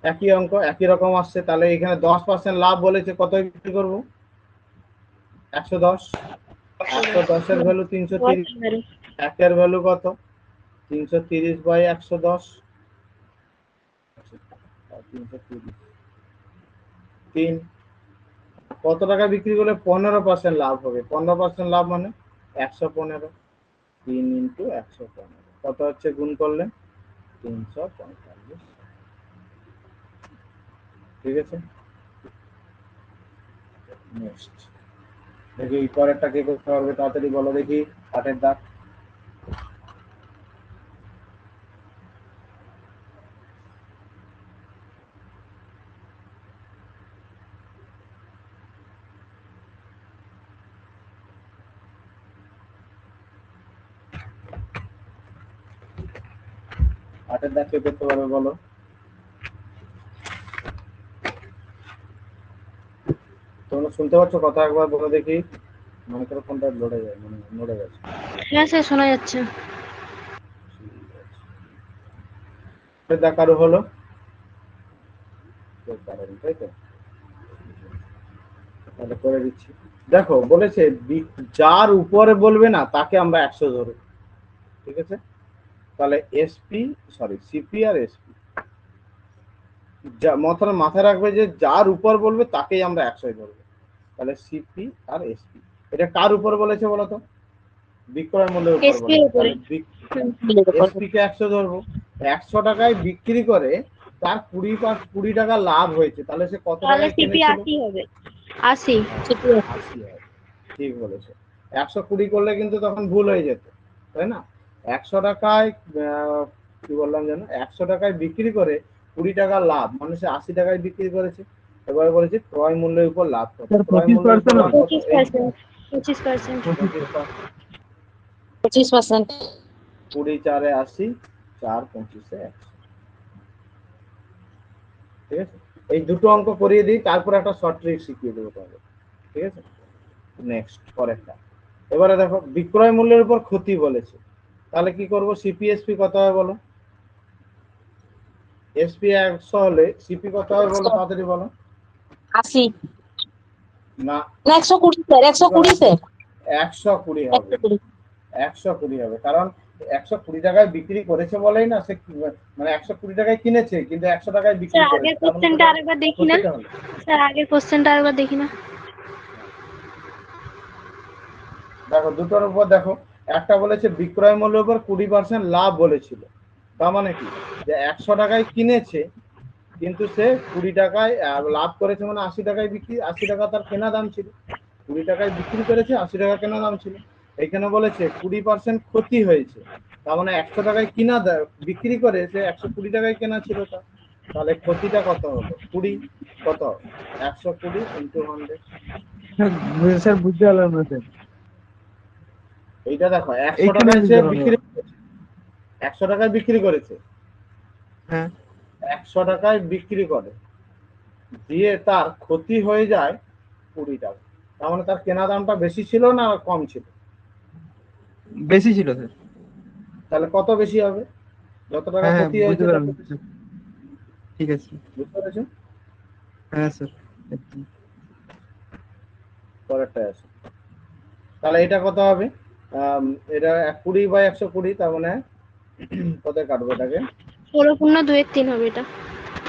একই অঙ্ক একই রকম আসছে, তাহলে এখানে 10% লাভ বলেছে, কত বিক্রি করব? 110। 110 এর ভ্যালু 330, একের ভ্যালু কত? 330 বাই 110, 330, 3। কত টাকা বিক্রি করলে 15% লাভ হবে? 15% লাভ মানে 115, 3 ইন্টু 115 কত হচ্ছে গুণ করলে? 345। ঠিক আছে, নেক্সট দেখি পরেরটা কে করতে পারবে, তাড়াতাড়ি বলো দেখি। 8 এর দাগ। আটের দাগ কে করতে পারবে বলো? তোমরা শুনতে পাচ্ছ কথা? একবার বলো দেখি। মাইক্রোফোনটা লড়ে যায়, মানে নড়ে গেছে। হ্যাঁ স্যার শোনা যাচ্ছে। আটের দাগ কারো হলো? তাই তো, তাহলে করে দিচ্ছি। দেখো বলেছে যার উপরে বলবে না তাকে আমরা 100 ধরব। ঠিক আছে, তাহলে এসপি সরি সিপি আর এসপি মাথায় রাখবে যে যার উপর বলবে তাকেই আমরা 100 ধরবো। তাহলে সিপি আর এসপি, এটা কার উপর বলেছে বলতো? বিক্রয় মূল্যের উপর SP বলেছে। উপরে। তাহলে এসপি কে 100 ধরবো। 100 টাকায় বিক্রি করে তার 20 টাকা লাভ হয়েছে, তাহলে সে কত তাহলে টাকায় সিপি কিনেছিল? 80 হবে। 80 80 হয়। ঠিক বলেছে। 120 করলে কিন্তু তখন ভুল হয়ে যেত, তাই না? 100 টাকায় কি বললাম যেন, 100 টাকায় বিক্রি করে 20 টাকা লাভ, মানে সে 80 টাকায় বিক্রি করেছে। এবারে বলেছে ক্রয় মূল্যের উপর লাভ কত? ক্রয় মূল্যের উপর লাভ কত? 25%। 25%। 25%। 20 4 80, 4 25 100। ঠিক আছে, এই দুটো অঙ্ক করিয়ে দিই, তারপর একটা শর্ট ট্রিক শিখিয়ে দেবো তোমাদের। ঠিক আছে, নেক্সট পরেরটা। এবারে দেখো বিক্রয় মূল্যের উপর ক্ষতি বলেছে, তাহলে কি করব? সিপিএসপি কত হবে বলো? এসপি 100 হলে সিপি কত হবে বলো? তাড়াতাড়ি বলো। 80 না, না 120 স্যার, 120 স্যার, 120 হবে। 120। 120 হবে, কারণ 120 টাকায় বিক্রি করেছে বলেই না সে মানে 120 টাকায় কিনেছে কিন্তু 100 টাকায় বিক্রি স্যার করেছে, আগের তার মানে কোশ্চেনটা আরেকবার দেখি না। ক্ষতিটা হলো। স্যার আগের কোশ্চেনটা আরেকবার দেখি না। দেখো দুটোর উপর দেখো, একটা বলেছে বিক্রয় মূল্যের উপর 20% লাভ বলেছিল, তার মানে কি যে 100 টাকায় কিনেছে কিন্তু সে 20 টাকায় লাভ করেছে, মানে 80 টাকায় বিক্রি, 80 টাকা তার কেনা দাম ছিল, 20 টাকায় বিক্রি করেছে, 80 টাকা কেনা দাম ছিল। এখানে বলেছে 20% ক্ষতি হয়েছে, তার মানে 100 টাকায় কিনা বিক্রি করে সে 120 টাকায় কেনা ছিল তার, তাহলে ক্ষতিটা কত হলো? 20 কত? 120 ইন্টু 100। স্যার বুঝতে পারলাম না স্যার। এইটা দেখো 100 এইখানে টাকায় সে বুঝতে পারলাম। বিক্রি 100 টাকায় বিক্রি করেছে, হ্যাঁ 100 টাকায় বিক্রি করে দিয়ে তার ক্ষতি হয়ে যায় 20 টাকা, তার মানে তার কেনা দামটা বেশি ছিল না কম ছিল? বেশি ছিল স্যার। তাহলে কত বেশি হবে? যত টাকা হ্যাঁ হ্যাঁ ক্ষতি বুঝতে হয়েছে তত পারলাম। বেশি। ঠিক আছে। বুঝতে পেরেছো? হ্যাঁ স্যার একদম। পরেরটা আছে, তাহলে এটা কত হবে? এটা 20 বাই 120, তার মানে কত কাটবো এটাকে? 16.2-3 হবে এটা।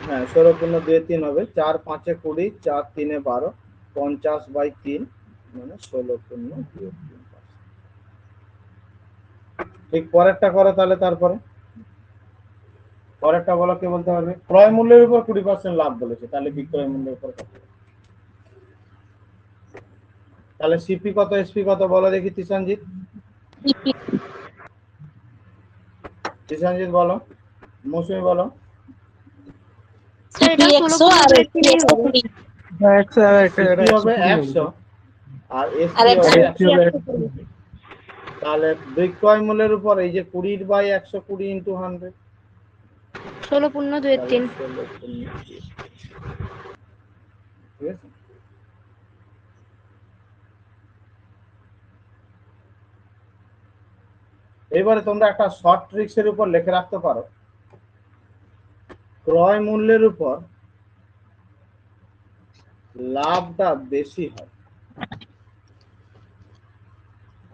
হ্যাঁ 16.2-3 হবে। 4 5 20, 4 3 12, 50 বাই 3 মানে 16.2-3। ঠিক পরেরটা করো তাহলে। তারপরে পরেরটা বলো, কে বলতে পারবে? ক্রয় মূল্যের উপর 20% লাভ বলেছে, তাহলে বিক্রয় মূল্যের উপর কত? তাহলে সিপি কত এসপি কত বলো দেখি তিশানজিৎ। তিশানজিৎ বলো, মৌসুমী বলো। স্যার এটা 100 আর 16.2-3 হবে। 120। সিপি হবে 100 আর আর এসপি হবে 120। 120। তাহলে বিক্রয় মূল্যের উপর এই যে 20/120 ইন্টু 100, 16.2 ঠিক আছে। এবারে তোমরা একটা শর্ট ট্রিক্স এর উপর লিখে রাখতে পারো, ক্রয় মূল্যের উপর লাভটা বেশি হয়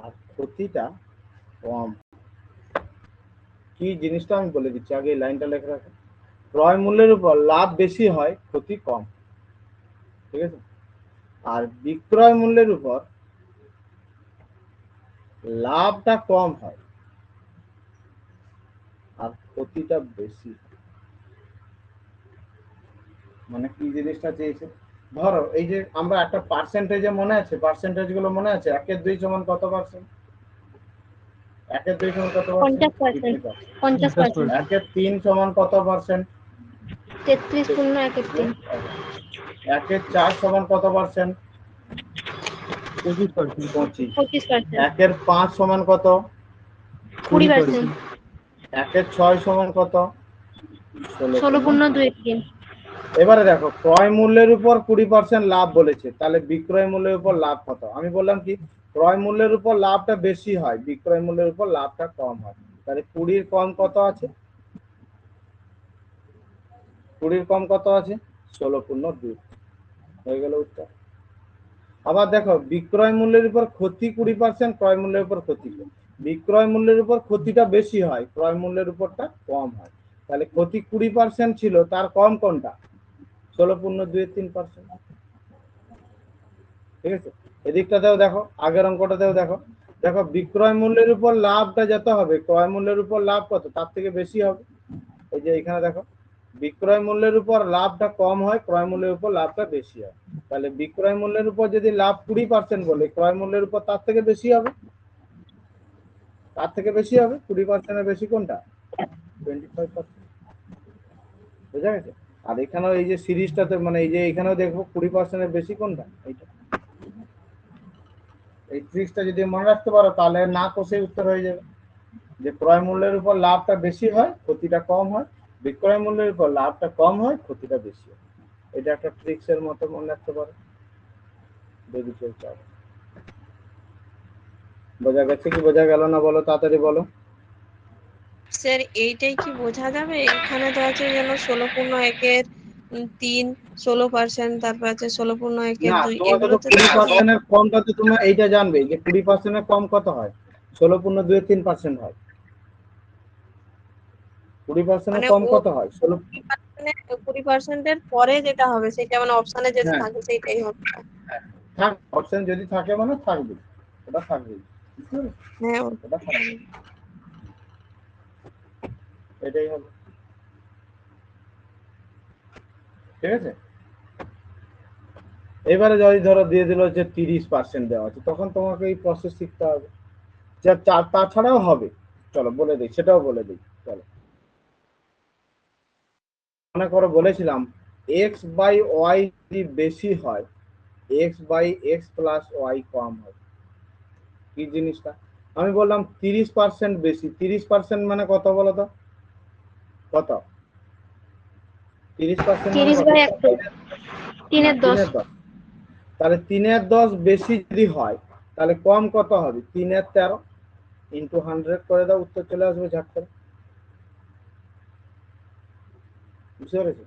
আর ক্ষতিটা কম। কি জিনিসটা আমি বলে দিচ্ছি, আগে এই লাইনটা লিখে রাখো। ক্রয় মূল্যের উপর লাভ বেশি হয়, ক্ষতি কম, ঠিক আছে। আর বিক্রয় মূল্যের উপর লাভটা কম হয় আর ক্ষতিটা বেশি। মানে কি জিনিসটা চেয়েছে, ধরো এই যে আমরা একটা পার্সেন্টেজে মনে আছে, পার্সেন্টেজ গুলো মনে আছে, 1/2 সমান কত পার্সেন্ট, 1/2 সমান কত পার্সেন্ট, 50%, 1/3 সমান কত পার্সেন্ট, 33.13, 1/4 সমান কত পার্সেন্ট, 25%। 25। 25%, 1/5 সমান কত, 20%, 1/6 সমান কত, 16.23, এবারে দেখো ক্রয় মূল্যের উপর 20% লাভ বলেছে, তাহলে বিক্রয় মূল্যের উপর লাভ কত, আমি বললাম কি ক্রয় মূল্যের উপর লাভটা বেশি হয়, বিক্রয় মূল্যের উপর লাভটা কম হয়, তাহলে 20 কম কত আছে, 20 কম কত আছে, 16.2, হয়ে গেল উত্তর। আবার দেখো বিক্রয় মূল্যের উপর ক্ষতি 20%, ক্রয় মূল্যের উপর ক্ষতি, বিক্রয় মূল্যের উপর ক্ষতিটা বেশি হয়, ক্রয় মূল্যের উপরটা কম হয়, তাহলে ক্ষতি 20% ছিল, তার কম কোনটা, 16.23%, ঠিক আছে। এদিকটাতেও দেখো, আগের অঙ্কটাতেও দেখো, দেখো বিক্রয় মূল্যের উপর লাভটা যত হবে, ক্রয় মূল্যের উপর লাভ কত তার থেকে বেশি হবে। এই যে এখানে দেখো বিক্রয় মূল্যের উপর লাভটা কম হয়, ক্রয় মূল্যের উপর লাভটা বেশি হয়, তাহলে বিক্রয় মূল্যের উপর যদি লাভ 20% বলে, ক্রয় মূল্যের উপর তার থেকে বেশি হবে, তার থেকে বেশি হবে, 20% এর বেশি কোনটা, 25%, বুঝা গেছে। আর এখানেও এই যে সিরিজটাতে মানে এই যে এখানেও দেখবো 20% এর বেশি কোনটা, এইটা। এই ট্রিক্সটা যদি মনে রাখতে পারো তাহলে না কষে উত্তর হয়ে যাবে, যে ক্রয় মূল্যের উপর লাভটা বেশি হয়, ক্ষতিটা কম হয়, বিক্রয় মূল্যের উপর লাভটা কম হয়, ক্ষতিটা বেশি হয়। এটা একটা ট্রিক্স এর মতো মনে রাখতে পারো, যদি কেউ চাও। বোঝা গেছে কি বোঝা গেল না বলো, তাড়াতাড়ি বলো। স্যার এইটাই কি বোঝা যাবে? এখানে তো আছে যেন 16.1-3 16%, তারপর আছে 16.1-2, না তোমাকে এগুলো তো তো 20% এর কমটা তো তোমরা এইটা জানবে যে 20% এর কম কত হয়, 16.23% হয়। 20% এর মানে কম ও কত হয়, 16। 20% এর পরে যেটা হবে সেটা মানে অপশনে যেটা হ্যাঁ থাকে সেটাই হবে। থাক, অপশন যদি থাকে মানে থাকবে, ওটা থাকবে, হ্যাঁ ওটা থাকবে, এটাই হবে, ঠিক আছে। এবারে যদি ধরো দিয়ে দিল যে 30% দেওয়া আছে, তখন তোমাকে এই প্রসেস শিখতে হবে, যে তাছাড়াও হবে, চলো বলে দিই, সেটাও বলে দিই, চলো। মনে করো বলেছিলাম x/y যদি বেশি হয়, x/x+y কম হয়, কি জিনিসটা, আমি বললাম 30% বেশি, 30% মানে কত বলো তো, কত, 30% মানে কত, 30/100, 3/10, 3/10, তাহলে 3/10 বেশি যদি হয় তাহলে কম কত হবে, 3/13 ইন্টু 100 করে দাও, উত্তর চলে আসবে ঝাট করে, বুঝতে পেরেছো।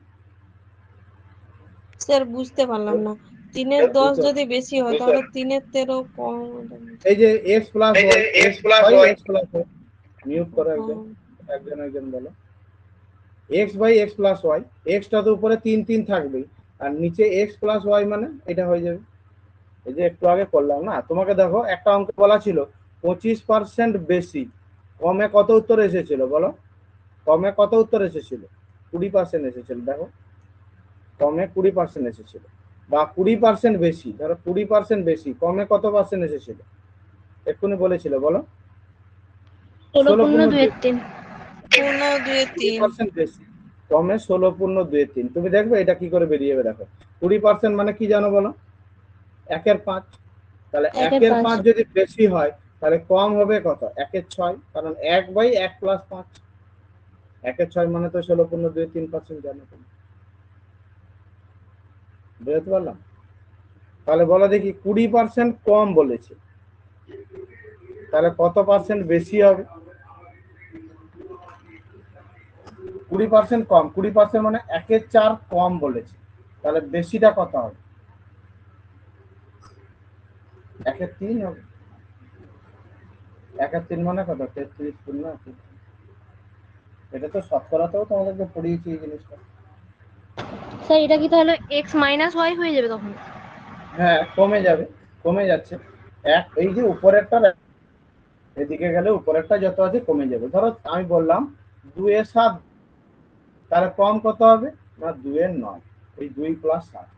স্যার বুঝতে পারলাম না, 3/10 যদি বেশি হয় তাহলে 3/13 কম। এই যে x+y মিউট করো একজন, একজন বলো, x/x+y, এক্সটা তো উপরে 3 থাকবে আর নিচে x+y মানে এটা হয়ে যাবে, এই যে একটু আগে করলাম না, তোমাকে দেখো একটা অঙ্ক বলা ছিল 25% বেশি, কমে কত উত্তর এসেছিল বলো, কমে কত উত্তর এসেছিল, 20% এসেছিল, দেখো কমে 20% এসেছিল, বা 20% বেশি, ধরো 20% বেশি, কমে কত পার্সেন্ট এসেছিল, এক্ষুনি বলেছিল বলো, 16.23, 16.23। 20% বেশি, কমে 16.23, তুমি দেখবে এটা কি করে বেরিয়ে যাবে, দেখো 20% মানে কি জানো বলো, 1/5, তাহলে 1/5 1/5, যদি বেশি হয় তাহলে কম হবে কত? 1/6, কারণ 1/1 + 5, 1/6 মানে তো 16.23% জানো তুমি, বুঝতে পারলাম? তাহলে বলো দেখি 20% কম বলেছে, তাহলে কত পার্সেন্ট বেশি হবে? 20% কম, 20% মানে 1/4 কম বলেছে, তাহলে বেশিটা কত হবে? 1/3 হবে। 1/3 মানে কত? 33 পূর্ণ 1/3। এটা তো শতকরাতেও তোমাদেরকে পড়িয়েছি এই জিনিসটা। স্যার এটা কি তাহলে এক্স মাইনাস ওয়াই হয়ে যাবে তখন? হ্যাঁ, কমে যাবে, কমে যাচ্ছে। এই যে উপরেরটা এদিকে গেলে উপরেরটা যত আছে কমে যাবে। ধরো আমি বললাম 2/7, তাহলে কম কত হবে? না 2/9, এই 2 + 7।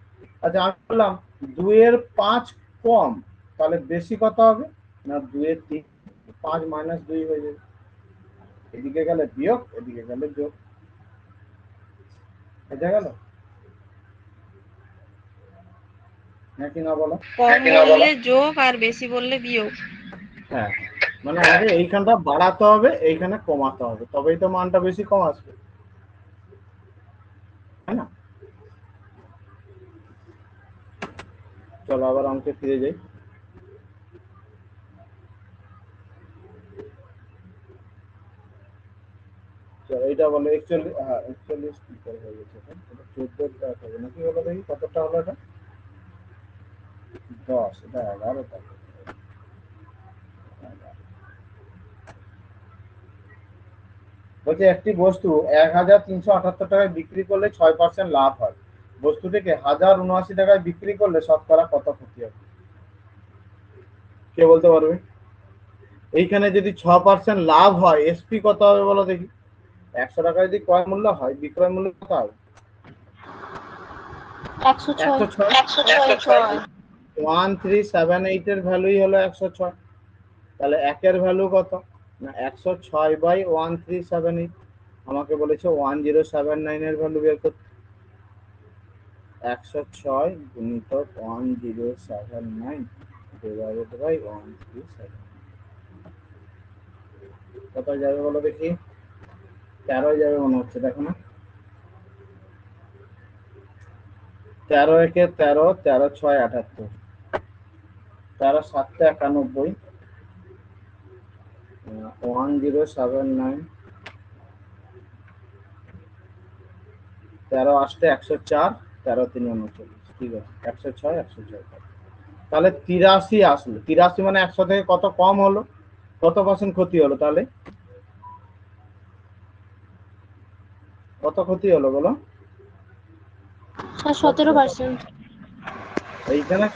আচ্ছা আমি বললাম 2/5 কম, তাহলে বেশি কত হবে? না 2/3, 5 - 2 হয়ে যাবে। এদিকে গেলে বিয়োগ, এদিকে গেলে যোগ, বুঝা গেল নাকি না বলো? কম বললে যোগ আর বেশি বললে বিয়োগ। হ্যাঁ, মানে আমাকে এইখানটা বাড়াতে হবে, এইখানে কমাতে হবে, তবেই তো মানটা বেশি কম আসবে, তাই না? চলো আবার অঙ্কে ফিরে যাই। চলো এইটা বলো 41, হ্যাঁ 41 কি করে হয়ে গেছে? এটা 14টা হবে নাকি? বলো দেখি কতটা হলো এটা? 10, এটা 11টা। বলছে একটি বস্তু 1378 টাকায় বিক্রি করলে 6% লাভ হয়, বস্তুটিকে 1079 টাকায় বিক্রি করলে শতকরা কত ক্ষতি হবে? কে বলতে পারবে? এইখানে যদি 6% লাভ হয়, এসপি কত হবে বলো দেখি? 100 টাকা যদি ক্রয় মূল্য হয়, বিক্রয় মূল্য কত হবে? 106। 106। 1378 এর ভ্যালুই হলো 106, তাহলে একের ভ্যালু কত? না 106/1378। আমাকে বলেছে 1079 এর ভ্যালু বের করতে। 106 গুণিতক 1079 ডিভাইডেড বাই 137, কত যাবে বলো দেখি? 13 যাবে মনে হচ্ছে, দেখো না। 13 একে 13, 13 6 78, 13 7 91, 1079, 13 8 104, 13 3 39, ঠিক আছে 106 106। তাহলে 83 আসলো। 83 মানে 100 থেকে কত কম হলো? কত পার্সেন্ট ক্ষতি হলো? তাহলে কত ক্ষতি হলো বলো? স্যার 17%। এইখানে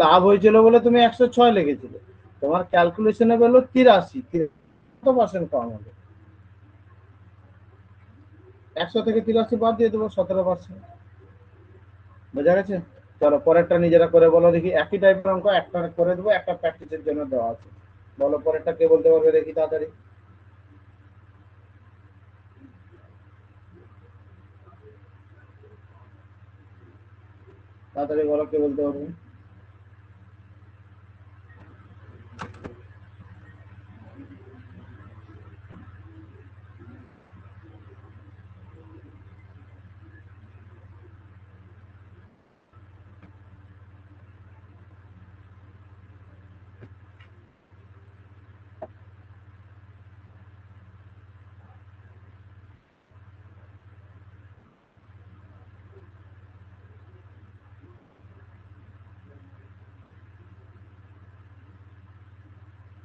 লাভ হয়েছিল বলে তুমি 106 লিখেছিলে, তোমার ক্যালকুলেশনে বললো 83, কত পার্সেন্ট কম হবে? 100 থেকে 83 বাদ দিয়ে দেবো, 17%। বোঝা গেছে? চলো পরেরটা নিজেরা করে বলো দেখি। একই টাইপের অঙ্ক একটা করে দেবো, একটা প্র্যাকটিসের জন্য দেওয়া আছে। বলো পরেরটা কে বলতে পারবে দেখি তাড়াতাড়ি? তাড়াতাড়ি বলো কে বলতে পারবে?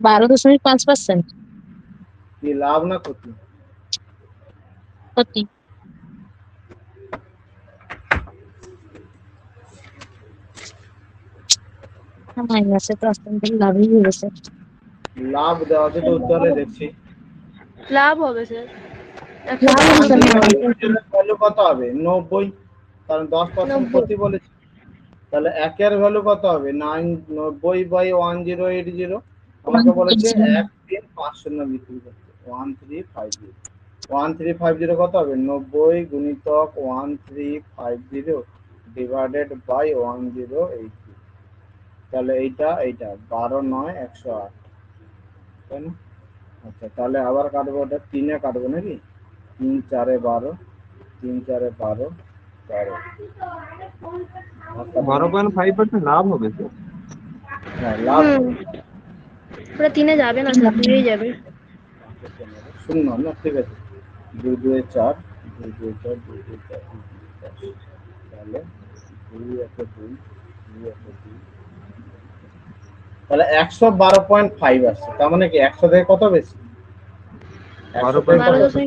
বারো 12.5% কি লাভ না ক্ষতি? ক্ষতি। মাইনাসে পার্সেন্টেজ লাভই হয়েছে। লাভ দেওয়া আছে তো উত্তরে দেখছি। লাভ হবে স্যার। লাভ হয়েছে না। ভ্যালু কত হবে? 90, কারণ 10% 90। ক্ষতি বলেছে। তাহলে একের ভ্যালু কত হবে? 90/1080। আমাকে বলেছে 135 বিক্রি করতে, 1350। 1350 কত হবে? 90 গুণিতক 1350 ডিভাইডেড বাই 1080। তাহলে এইটা 12 9 108, তাই না? আচ্ছা, তাহলে আবার কাটবো, ওটা 3-এ কাটবো নাকি? 3 4-এ 12, 3 4-এ 12, 12। 12.5% লাভ হবে তো। হ্যাঁ, লাভ হুম, ওটা 3-এ যাবে না, 7-এই যাবে। শূন্য না, ঠিক আছে। 2 2 4, 2 2 4, 2 2 4, 2 2 4। তাহলে 2 1 2, 2 1 2, তাহলে 112.5 আসছে। তার মানে কি 100 থেকে কত বেশি? 100 থেকে 12.5 কত 12.5। বেশি?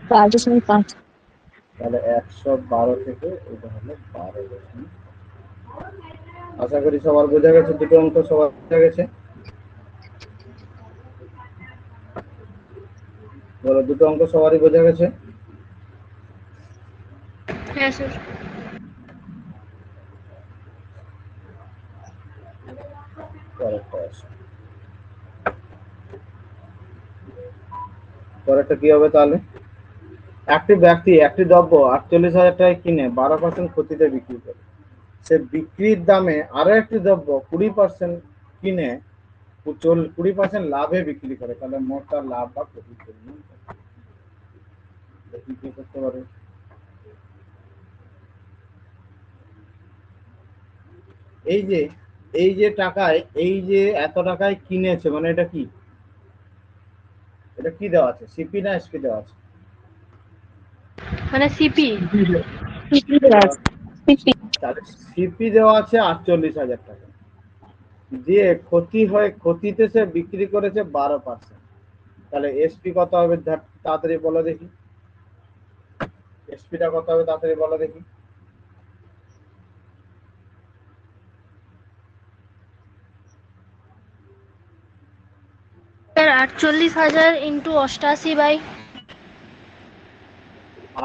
12.5। তাহলে 112 থেকে এটা হলো 12। আশা করি সবার বোঝা গেছে, দুটো অঙ্ক সবার বোঝা গেছে। বলো, দুটো অঙ্ক সবারই বোঝা গেছে? হ্যাঁ স্যার। পরেরটা আসে। পরেরটা কি হবে তাহলে? একটি ব্যক্তি একটি দ্রব্য 48,000 টাকায় কিনে 12% ক্ষতিতে বিক্রি করে। সে বিক্রির দামে আরো একটি দ্রব্য 20% কিনে 20% লাভে বিক্রি করে। তাহলে মোট তার লাভ বা ক্ষতির পরিমাণ কত? দেখি কি করতে পারে। এই যে টাকায়, এই যে এত টাকায় কিনেছে, মানে এটা কি? এটা কি দেওয়া আছে, সিপি না এসপি দেওয়া আছে? মানে সিপি। সিপি দেওয়া আছে। সিপি। তাহলে সিপি দেওয়া আছে 48,000 টাকা, দিয়ে ক্ষতিতে সে বিক্রি করেছে 12%। তাহলে এসপি কত হবে তাড়াতাড়ি বলো দেখি। এসপিটা কত হবে তাড়াতাড়ি বলো দেখি। Sir 48,000 into 88/।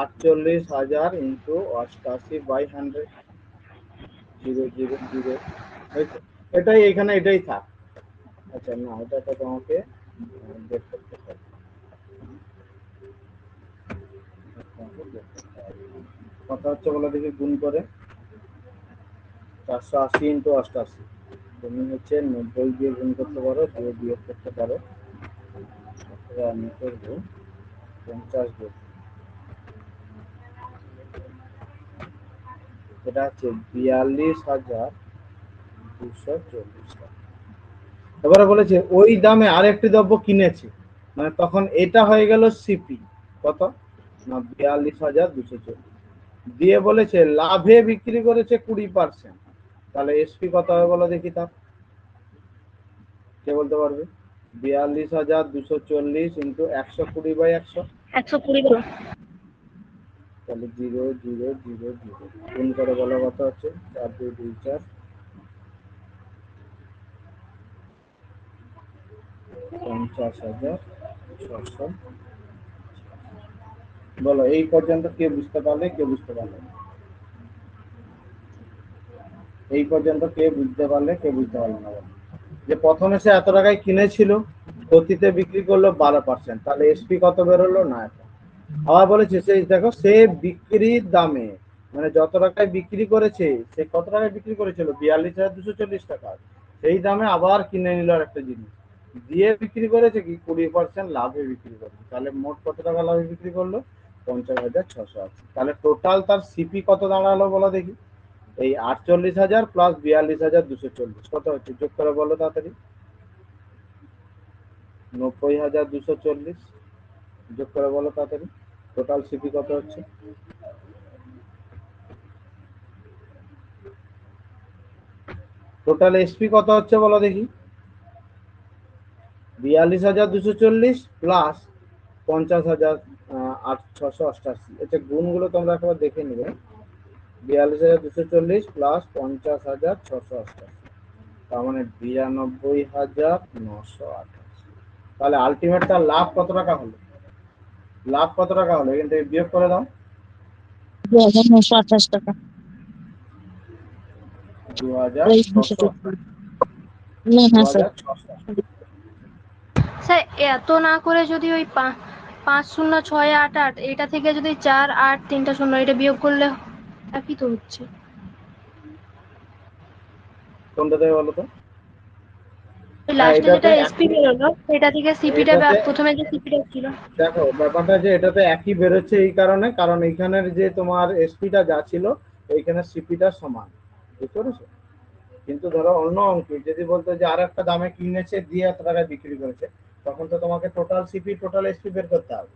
48,000 ইন্টু 88/100, 0 0 0। এটাই এখানে, এটাই থাক। আচ্ছা না, এটা তো তোমাকে বের করতে হবে। কত হচ্ছে বলো দেখি গুণ করে। 480 ইন্টু 88, তুমি হচ্ছে 90 দিয়ে গুণ করতে পারো, দিয়ে বিয়োগ করতে পারো, অথবা আমি করবো 50 দিয়ে। এটা হচ্ছে 42,240 টাকা। এবারে বলেছে ওই দামে আরেকটি দ্রব্য কিনেছে, মানে তখন এটা হয়ে গেল সিপি কত না 42,240, দিয়ে বলেছে লাভে বিক্রি করেছে 20%। তাহলে এসপি কত হবে বলো দেখি, তার কে বলতে পারবে? 42,240 ইন্টু 120/100, 120। তাহলে 0 0 0 0 গুণ করে বলো কত হচ্ছে। 4 2 2 4, 50,600। বলো এই পর্যন্ত কে বুঝতে পারলে, কে বুঝতে পারলে না? এই পর্যন্ত কে বুঝতে পারলে, কে বুঝতে পারলে না? বলো। যে প্রথমে সে এত টাকায় কিনেছিল, ক্ষতিতে বিক্রি করলো 12%, তাহলে এসপি কত বেরোলো না এটা। আবার বলেছে সেই দেখো, সে বিক্রির দামে, মানে যত টাকায় বিক্রি করেছে, সে কত টাকায় বিক্রি করেছিল 42,240 টাকা, সেই দামে আবার কিনে নিল আর একটা জিনিস, দিয়ে বিক্রি করেছে কি 20% লাভে বিক্রি করেছে। তাহলে মোট কত টাকা লাভে বিক্রি করলো? 50,680। তাহলে টোটাল তার সিপি কত দাঁড়ালো বলো দেখি। এই 48,000 প্লাস 42,240 কত হচ্ছে, যোগ করে বলো তাড়াতাড়ি। 90,240 যোগ করে বলো তাড়াতাড়ি, টোটাল সিপি কত হচ্ছে? টোটাল এসপি কত হচ্ছে বলো দেখি। 42,240 প্লাস 50,688। আচ্ছা, গুণগুলো তোমরা একবার দেখে নিবে। 42,240 প্লাস 50,688, তার মানে 92,928। তাহলে আলটিমেট তার লাভ কত টাকা হলো? লাভ কত টাকা হলো এখান থেকে বিয়োগ করে দাও। 2,928 টাকা। ওই 2,600। না হ্যাঁ স্যার। 2,600। স্যার এত না করে যদি ওই 506888 এটা থেকে যদি 4 8 3টা শূন্য এটা বিয়োগ করলে একই তো হচ্ছে। কোনটা দেবে বলো তো? লাস্টে যেটা এটাতে এসপি বেরোলো সেটা থেকে সিপিটা এটাতে প্রথমে যে সিপিটা ছিল। দেখো ব্যাপারটা যে এটাতে একই বেরোচ্ছে এই কারণে, কারণ এইখানের যে তোমার এসপিটা যা ছিল এইখানে সিপিটা সমান, বুঝতে পেরেছো? কিন্তু ধরো অন্য অঙ্কে যদি বলতো যে আর একটা দামে কিনেছে দিয়ে এত টাকায় বিক্রি করেছে, তখন তো তোমাকে টোটাল সিপি টোটাল এসপি বের করতে হবে।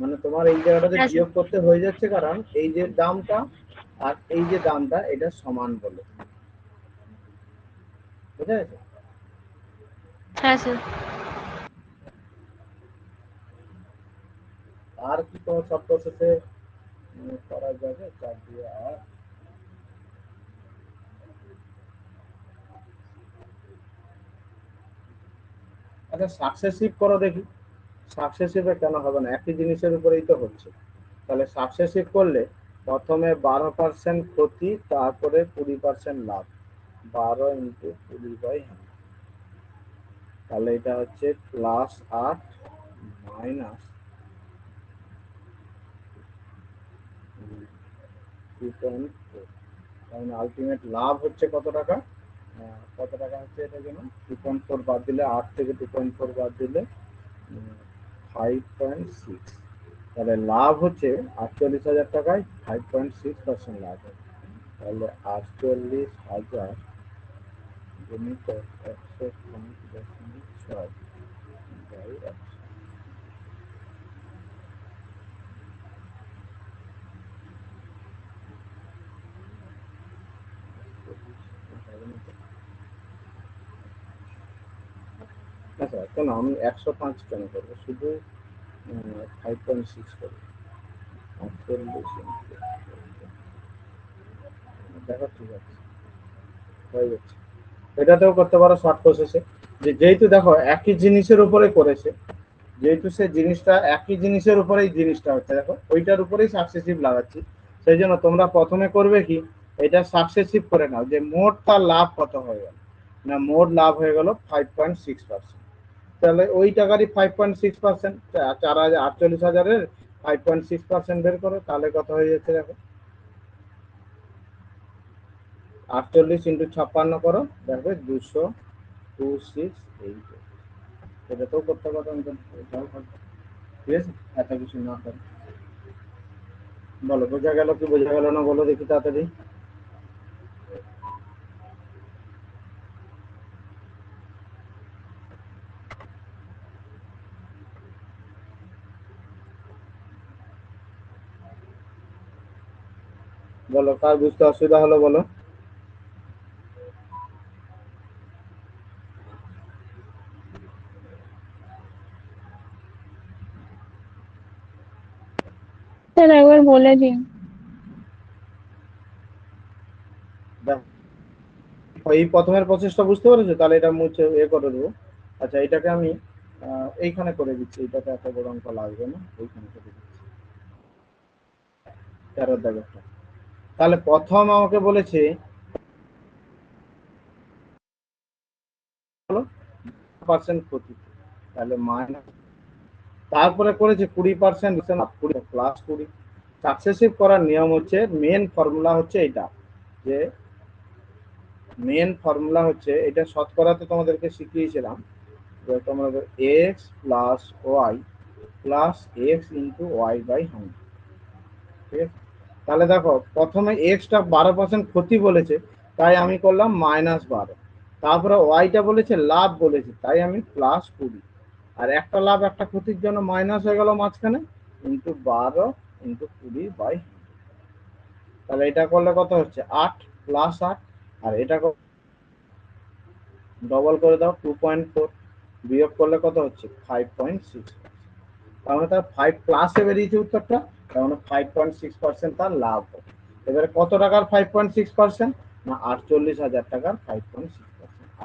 মানে তোমার এই জায়গাটাতে হ্যাঁ স্যার। বিয়োগ করতে হয়ে যাচ্ছে, কারণ এই যে দামটা আর এই যে দামটা এটা সমান বলে, বুঝা গেছে? হ্যাঁ স্যার। আর কি তোমার সব প্রসেসে করা যাবে চার দিয়ে আর আচ্ছা সাকসেসিভ করো দেখি। সাকসেসিভে কেন হবে না, একই জিনিসের উপরেই তো হচ্ছে। তাহলে সাকসেসিভ করলে প্রথমে 12% ক্ষতি, তারপরে 20% লাভ। 12 ইন্টু 20/100, তাহলে এটা হচ্ছে +8 মাইনাস 2.4। তাহলে আলটিমেট লাভ হচ্ছে কত টাকা? কত টাকা হচ্ছে এটা যেন 2.4 বাদ দিলে, 8 থেকে 2.4 বাদ দিলে 5.6। তাহলে লাভ হচ্ছে 48,000 টাকায় 5.6% লাভ হবে। তাহলে 48,000 গুণিত 105.6 বাই 100। আচ্ছা কেন আমি 105 কেন করবো, শুধু 5.6 করবো। 48 দেখো ঠিক আছে, হয়ে যাচ্ছে। এটাতেও করতে পারো শর্ট প্রসেসে, যে যেহেতু দেখো একই জিনিসের উপরে করেছে, যেহেতু সে জিনিসটা একই জিনিসের উপরেই জিনিসটা হচ্ছে, দেখো ওইটার উপরেই সাকসেসিভ লাগাচ্ছি, সেই জন্য তোমরা প্রথমে করবে কি, এটা সাকসেসিভ করে নাও যে মোট তার লাভ কত হয়ে গেল। না মোট লাভ হয়ে গেল 5.6%। তাহলে ওই টাকারই 5.6%, 48,000-এর 5.6% বের করো, তাহলে কত হয়ে যাচ্ছে দেখো। 48 ইন্টু 56 করো, দেখবে 226। এটাতেও করতে পারো, এটাও করতে পারো। ঠিক আছে, এত কিছু না করে। বলো বোঝা গেল কি বোঝা গেল না, বলো দেখি তাড়াতাড়ি। বলো কার বুঝতে অসুবিধা হলো বলো। স্যার একবার বলে দিন। দেখো এই প্রথমের প্রসেসটা বুঝতে পেরেছো, তাহলে এটা মুছে করে দেবো। আচ্ছা এটাকে আমি এইখানে করে দিচ্ছি, এটাতে এত বড় অঙ্ক লাগবে না, এইখানে করে দিচ্ছি 13 দাগেরটা। তাহলে প্রথম আমাকে বলেছে হলো পার্সেন্ট ক্ষতি, তাহলে মাইনাস, তারপরে করেছে 20% প্লাস 20। সাকসেসিভ করার নিয়ম হচ্ছে, মেন ফর্মুলা হচ্ছে এটা, যে মেন ফর্মুলা হচ্ছে এটা, শতকরাতে তোমাদেরকে শিখিয়েছিলাম যে তোমাদের x plus y plus x into y/100। ঠিক আছে, তাহলে দেখো প্রথমে এক্সটা 12% ক্ষতি বলেছে, তাই আমি করলাম -12। তারপরে ওয়াইটা বলেছে লাভ বলেছে, তাই আমি +20। আর একটা লাভ একটা ক্ষতির জন্য মাইনাস হয়ে গেল মাঝখানে, ইন্টু 12 ইন্টু 20/100। তাহলে এটা করলে কত হচ্ছে 8 প্লাস 8, আর এটা ডবল করে দাও 2.4, বিয়োগ করলে কত হচ্ছে 5.6। তার মানে তার 5 প্লাসে বেরিয়েছে উত্তরটা, তার মানে 5.6% তার লাভ হবে। এবারে কত টাকার 5.6%? না 48,000 টাকার 5.6%।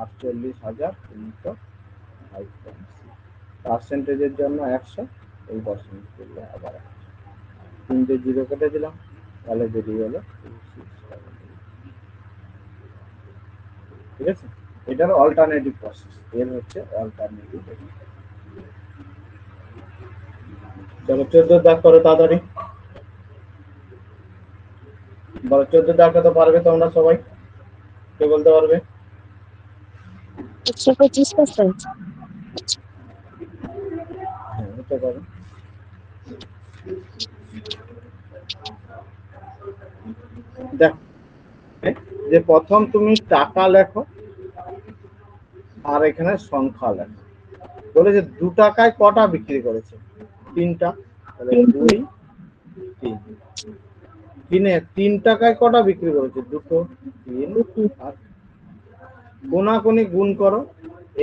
48,000 ইন্টু 5.6, পার্সেন্টেজের জন্য 100, এই পার্সেন্টেজ করলে আবার 3টে জিরো কেটে দিলাম, তাহলে বেরিয়ে গেল 2678। ঠিক আছে, এটার অল্টারনেটিভ প্রসেস, এর হচ্ছে অল্টারনেটিভ। চলো 14 দাগ করো তাড়াতাড়ি। বলো 14 দাগটা তো পারবে তোমরা সবাই, কে বলতে পারবে? 125%। হ্যাঁ, হতে পারে। দেখ, যে প্রথম তুমি টাকা লেখো আর এখানে সংখ্যা লেখো। বলে যে 2 টাকায় কটা বিক্রি করেছে? 3টা। তাহলে 2 3 কিনে 3 টাকায় কটা বিক্রি করেছে? 2টো 3 আর কোনাকুনি গুণ করো।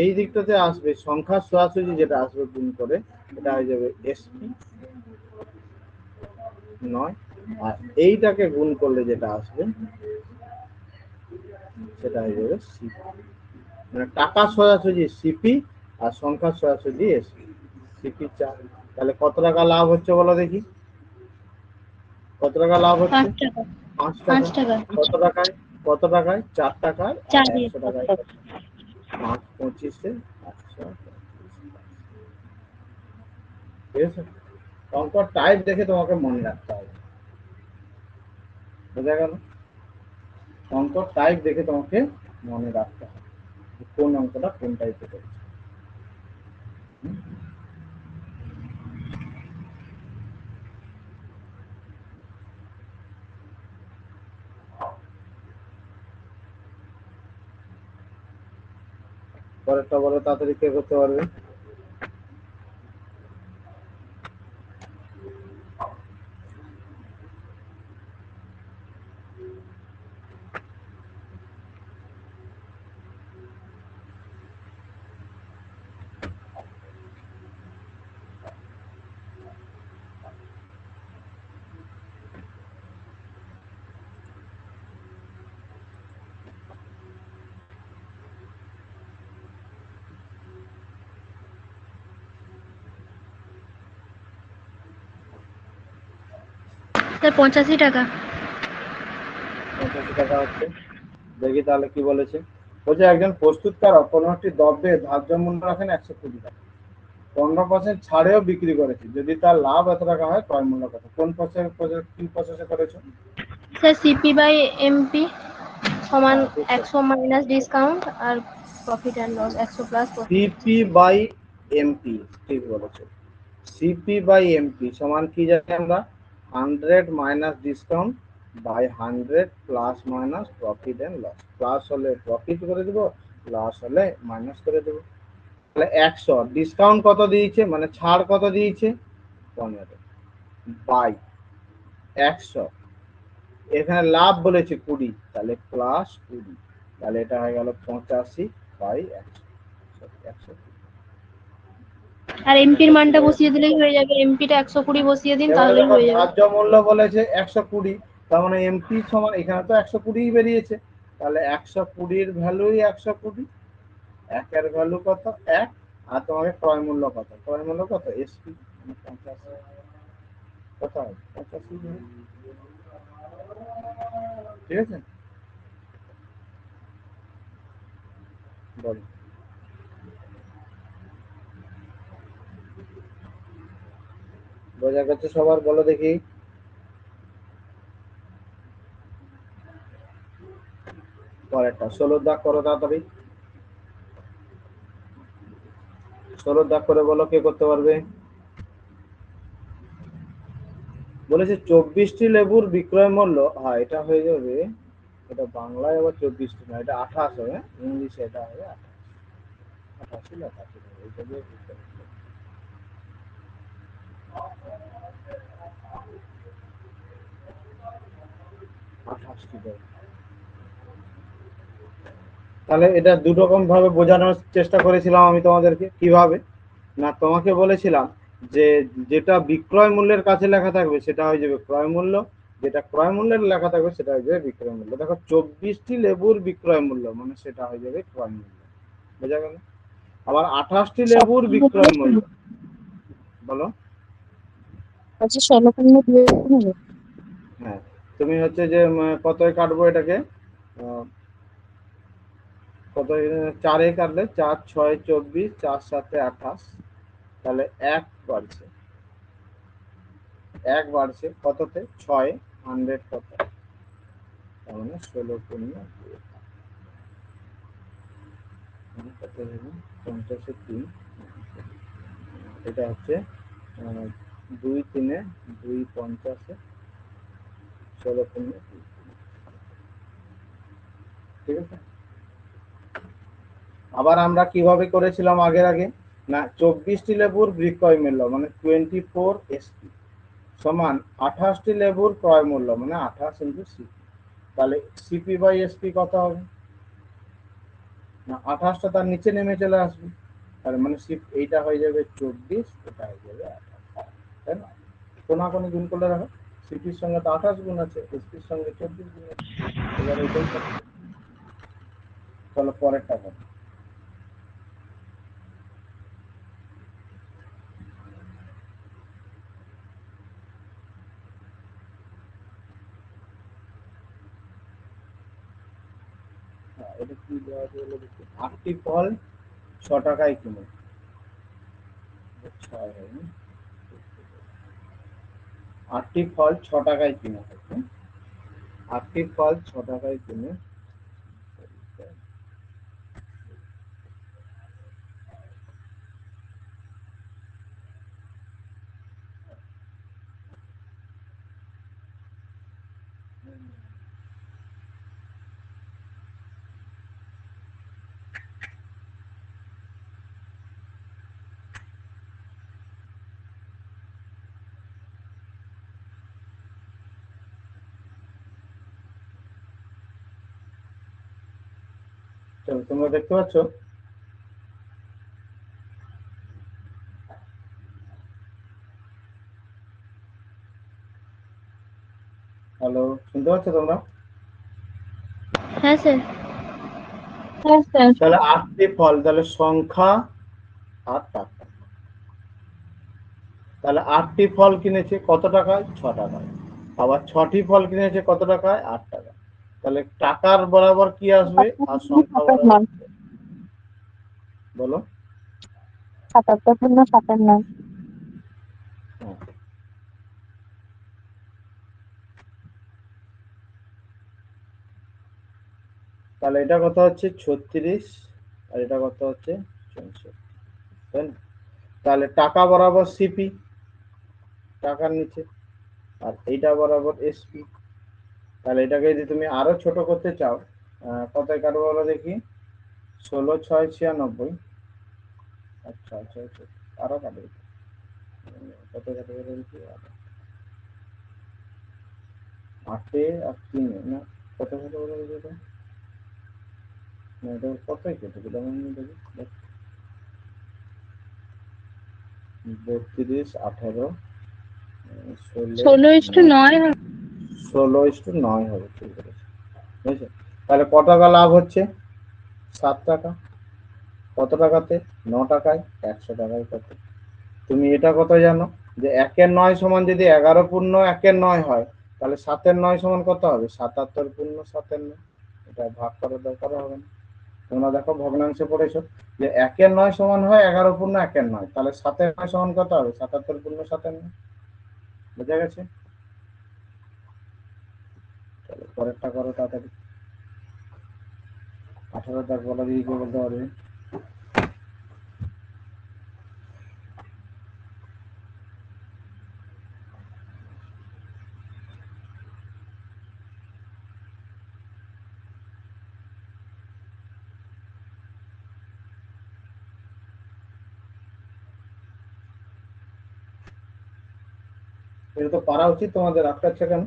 এই দিকটাতে আসবে সংখ্যা সোজাসুজি যেটা আসবে গুণ করে, এটা হয়ে যাবে এসপি 9, আর এইটাকে গুণ করলে যেটা আসবে সেটা হয়ে যাবে সিপি। মানে টাকা সোজাসুজি সিপি আর সংখ্যা সোজাসুজি এসপি। সিপি 4। তাহলে কত টাকা লাভ হচ্ছে বলো দেখি? কত টাকা লাভ হচ্ছে? 5 টাকা। 5 5 টাকা। টাকা। কত টাকায়? কত টাকায়? 4 টাকায়। আর 4 100 টাকায় কত? 5 25-এ 100। ঠিক আছে? অঙ্ক টাইপ দেখে তোমাকে মনে রাখতে হবে। বোঝা গেল? অঙ্ক টাইপ দেখে তোমাকে মনে রাখতে হবে কোন অঙ্কটা কোন টাইপে করছে। পরেরটা বলো তাড়াতাড়ি, কে করতে পারবে? স্যার 85 টাকা। 85 টাকা হচ্ছে। দেখি তাহলে কি বলেছে। বলছে একজন প্রস্তুতকারক কোনো একটি দ্রব্যের ধার্য মূল্য রাখেন 120 টাকা, 15% ছাড়েও বিক্রি করেছে। যদি তার লাভ এত টাকা হয়, ক্রয় মূল্য কত? কোন কি প্রসেসে করেছো? স্যার সিপি বাই এমপি সমান হ্যাঁ, ঠিক আছে। 100 মাইনাস ডিসকাউন্ট আর profit and loss 100 plus profit. CP by MP, ঠিক বলেছো। সিপি বাই এমপি সমান কি জানি আমরা? 100 minus discount by 100 plus minus profit and loss. Plus হলে প্রফিট করে দেবো, লস হলে মাইনাস করে দেবো। তাহলে 100 ডিসকাউন্ট কত দিয়েছে, মানে ছাড় কত দিয়েছে? 15 বাই 100, এখানে লাভ বলেছে 20, তাহলে প্লাস 20, তাহলে এটা হয়ে গেল 85 বাই 100। আর এমপির মানটা বসিয়ে দিলেই হয়ে যাবে। এমপিটা 120 বসিয়ে দিন এবারে তাহলেই দেখো হয়ে যাবে। ধার্য মূল্য বলেছে 120, তার মানে এমপি সমান এখানে তো 120 বেরিয়েছে, তাহলে 120 ভ্যালুই 120। একের ভ্যালু কত? 1। আর তোমাকে ক্রয় মূল্য কত? ক্রয় মূল্য কত? এসপি 85। কত হয়? 85। ঠিক আছে, বলো। বোঝা গেছে সবার? বলো দেখি। পরেরটা 16 দাগ করো তাড়াতাড়ি। 16 দাগ করে বলো কে করতে পারবে। বলেছে 24টি লেবুর বিক্রয় মূল্য, হ্যাঁ এটা হয়ে যাবে। এটা বাংলায় আবার 24টি না, এটা 28 হবে। ইংলিশে এটা হবে 88 88 হবে। এটা দিয়ে করতে হবে। 28টি দেবে। তাহলে এটা দু রকম ভাবে বোঝানোর চেষ্টা করেছিলাম আমি তোমাদেরকে। কিভাবে না, তোমাকে বলেছিলাম যে যেটা বিক্রয় মূল্যের কাছে লেখা থাকবে সেটা হয়ে যাবে ক্রয় মূল্য, যেটা ক্রয় মূল্যের লেখা থাকবে সেটা হয়ে যাবে বিক্রয় মূল্য। দেখো 24টি লেবুর বিক্রয় মূল্য মানে সেটা হয়ে যাবে ক্রয় মূল্য। বোঝা গেল? আবার 28টি লেবুর বিক্রয় মূল্য, বলো। আচ্ছা 16 দিয়ে হবে। হ্যাঁ, তুমি হচ্ছে যে কতই কাটবো এটাকে? কত? 4-এ কাটলে 4 6 24, 4 7 28, তাহলে 1 বাড়ছে। 1 বাড়ছে কততে? 6, 100 কত? তার মানে 16 পূর্ণ 2। কত হবে 50 এর 3, এটা হচ্ছে 2 3 2 50 16 3 ঠিক আছে। আবার আমরা কিভাবে করেছিলাম আগে না 24টি লেবুর বিক্রয় মূল্য মানে 24 এসপি সমান 28টি লেবুর ক্রয় মূল্য মানে 28 ইন্টু সিপি। তাহলে সিপি বাই এসপি কত হবে না 28টা তার নিচে নেমে চলে আসবে, তার মানে এইটা হয়ে যাবে 24, এটা হয়ে যাবে 28, তাই না? কোনাকুনি গুণ করলে দেখো সিপির সঙ্গে তো 28 গুণ আছে, এসপির সঙ্গে 24 গুণ আছে। এবার এটাই করতে হবে। চলো পরেরটা করো। এটা কি দেওয়া আছে বলে দেখি। 8টি ফল 6 টাকায় কিনে, 6 হয় না? 8টি ফল 6 টাকায় কিনে, 8টি ফল 6 টাকায় কিনে চলো তোমরা দেখতে পাচ্ছ হ্যালো শুনতে পাচ্ছ তোমরা? হ্যাঁ স্যার। হ্যাঁ স্যার। তাহলে 8টি ফল তাহলে সংখ্যা আর টাকা, তাহলে 8টি ফল কিনেছে কত টাকায় 6 টাকায়, আবার 6টি ফল কিনেছে কত টাকায় 8 টাকা। তাহলে টাকার বরাবর কি আসবে আর সংখ্যা বরাবর বলো 77 হ্যাঁ। তাহলে এটা কত হচ্ছে 36 আর এটা কত হচ্ছে 64, তাই না? তাহলে টাকা বরাবর সিপি টাকার নিচে আর এইটা বরাবর এসপি। তাহলে এটাকে যদি তুমি আরো ছোট করতে চাও কত কাটবো বলো দেখি, 16 6 96, আচ্ছা আচ্ছা আচ্ছা আরো কাটবে কত কাটবে বলো দেখি, 8 আর 3 না কত কাটবে বলো দেখি, এটা না এটা কতই কেটে দিলাম আমি দেখি 32 18 16:9 হবে। 16:9 হবে, ঠিক আছে বুঝেছো? তাহলে কত টাকা লাভ হচ্ছে 7 টাকা, কত টাকাতে 9 টাকায় 100 টাকায় কত। তুমি এটা কত জানো যে 1 এর 9 সমান যদি 11 পূর্ণ 1 এর 9 হয় তাহলে 7 এর 9 সমান কত হবে 77 পূর্ণ 7 এর 9। এটা ভাগ করার দরকার হবে না, তোমরা দেখো ভগ্নাংশে পড়েছো যে 1 এর 9 সমান হয় 11 পূর্ণ 1 এর 9, তাহলে 7 এর 9 সমান কত হবে 77 পূর্ণ 7 এর 9। বুঝা গেছে? চলো পরেরটা করো তাড়াতাড়ি। 18 দাগ বলা দিয়ে কে বলতে পারবে? এটা তো পারা উচিত তোমাদের, আটকাচ্ছে কেন?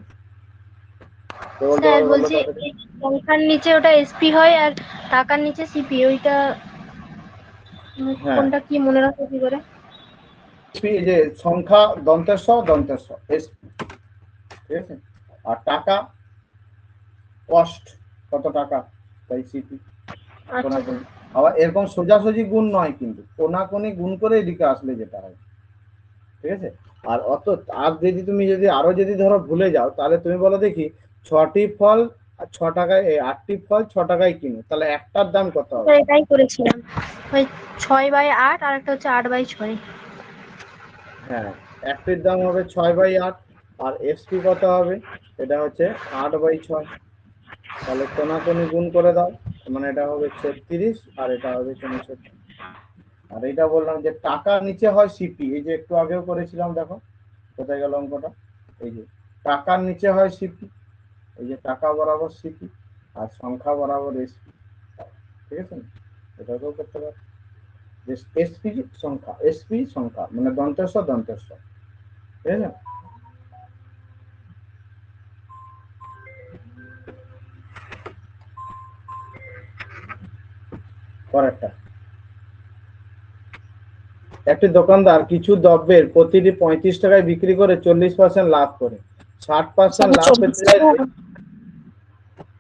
কে বলতে স্যার পারবে বলো বলছি তাড়াতাড়ি? এই সংখ্যার নিচে ওটা এসপি হয় আর টাকার নিচে সিপি, ওইটা হ্যাঁ কোনটা কি মনে রাখবো কি করে? এই যে সংখ্যা দন্তের স এসপি, ঠিক আছে, আর টাকা কস্ট কত টাকা তাই সিপি আচ্ছা কোনাকুনি। আবার এরকম সোজাসুজি গুণ নয় কিন্তু কোনাকুনি গুণ করে এদিকে আসলে যেটা হয়, ঠিক আছে। আর আর যদি তুমি আরো ধরো ভুলে যাও তাহলে তুমি বলো দেখি 6টি ফল 6 টাকায় 8টি ফল 6 টাকায় কিনো, তাহলে একটার দাম কত হবে? স্যার এটাই করেছিলাম, ওই 6/8 আর একটা হচ্ছে 8/6। হ্যাঁ একটির দাম হবে 6/8 আর এসপি কত হবে, এটা হচ্ছে 8/6। তাহলে কোনাকুনি গুণ করে দাও, মানে এটা হবে 36 আর এটা হবে 64। আর এটা বললাম যে টাকার নিচে হয় সিপি, এই যে একটু আগেও করেছিলাম, দেখো কোথায় গেল অঙ্কটা, এই যে টাকার নিচে হয় সিপি, এই যে টাকা বরাবর সিপি আর সংখ্যা বরাবর এসপি, ঠিক আছে না? এটাকেও করতে পারো যে এসপি সংখ্যা, এসপি সংখ্যা মানে দন্তেশ্ব দন্তেশ্ব, ঠিক আছে? পরেরটা, একটি দোকানদার কিছু দ্রব্যের প্রতিটি 35 টাকায় বিক্রি করে 40% লাভ করে, 60% লাভ পেতে চাইলে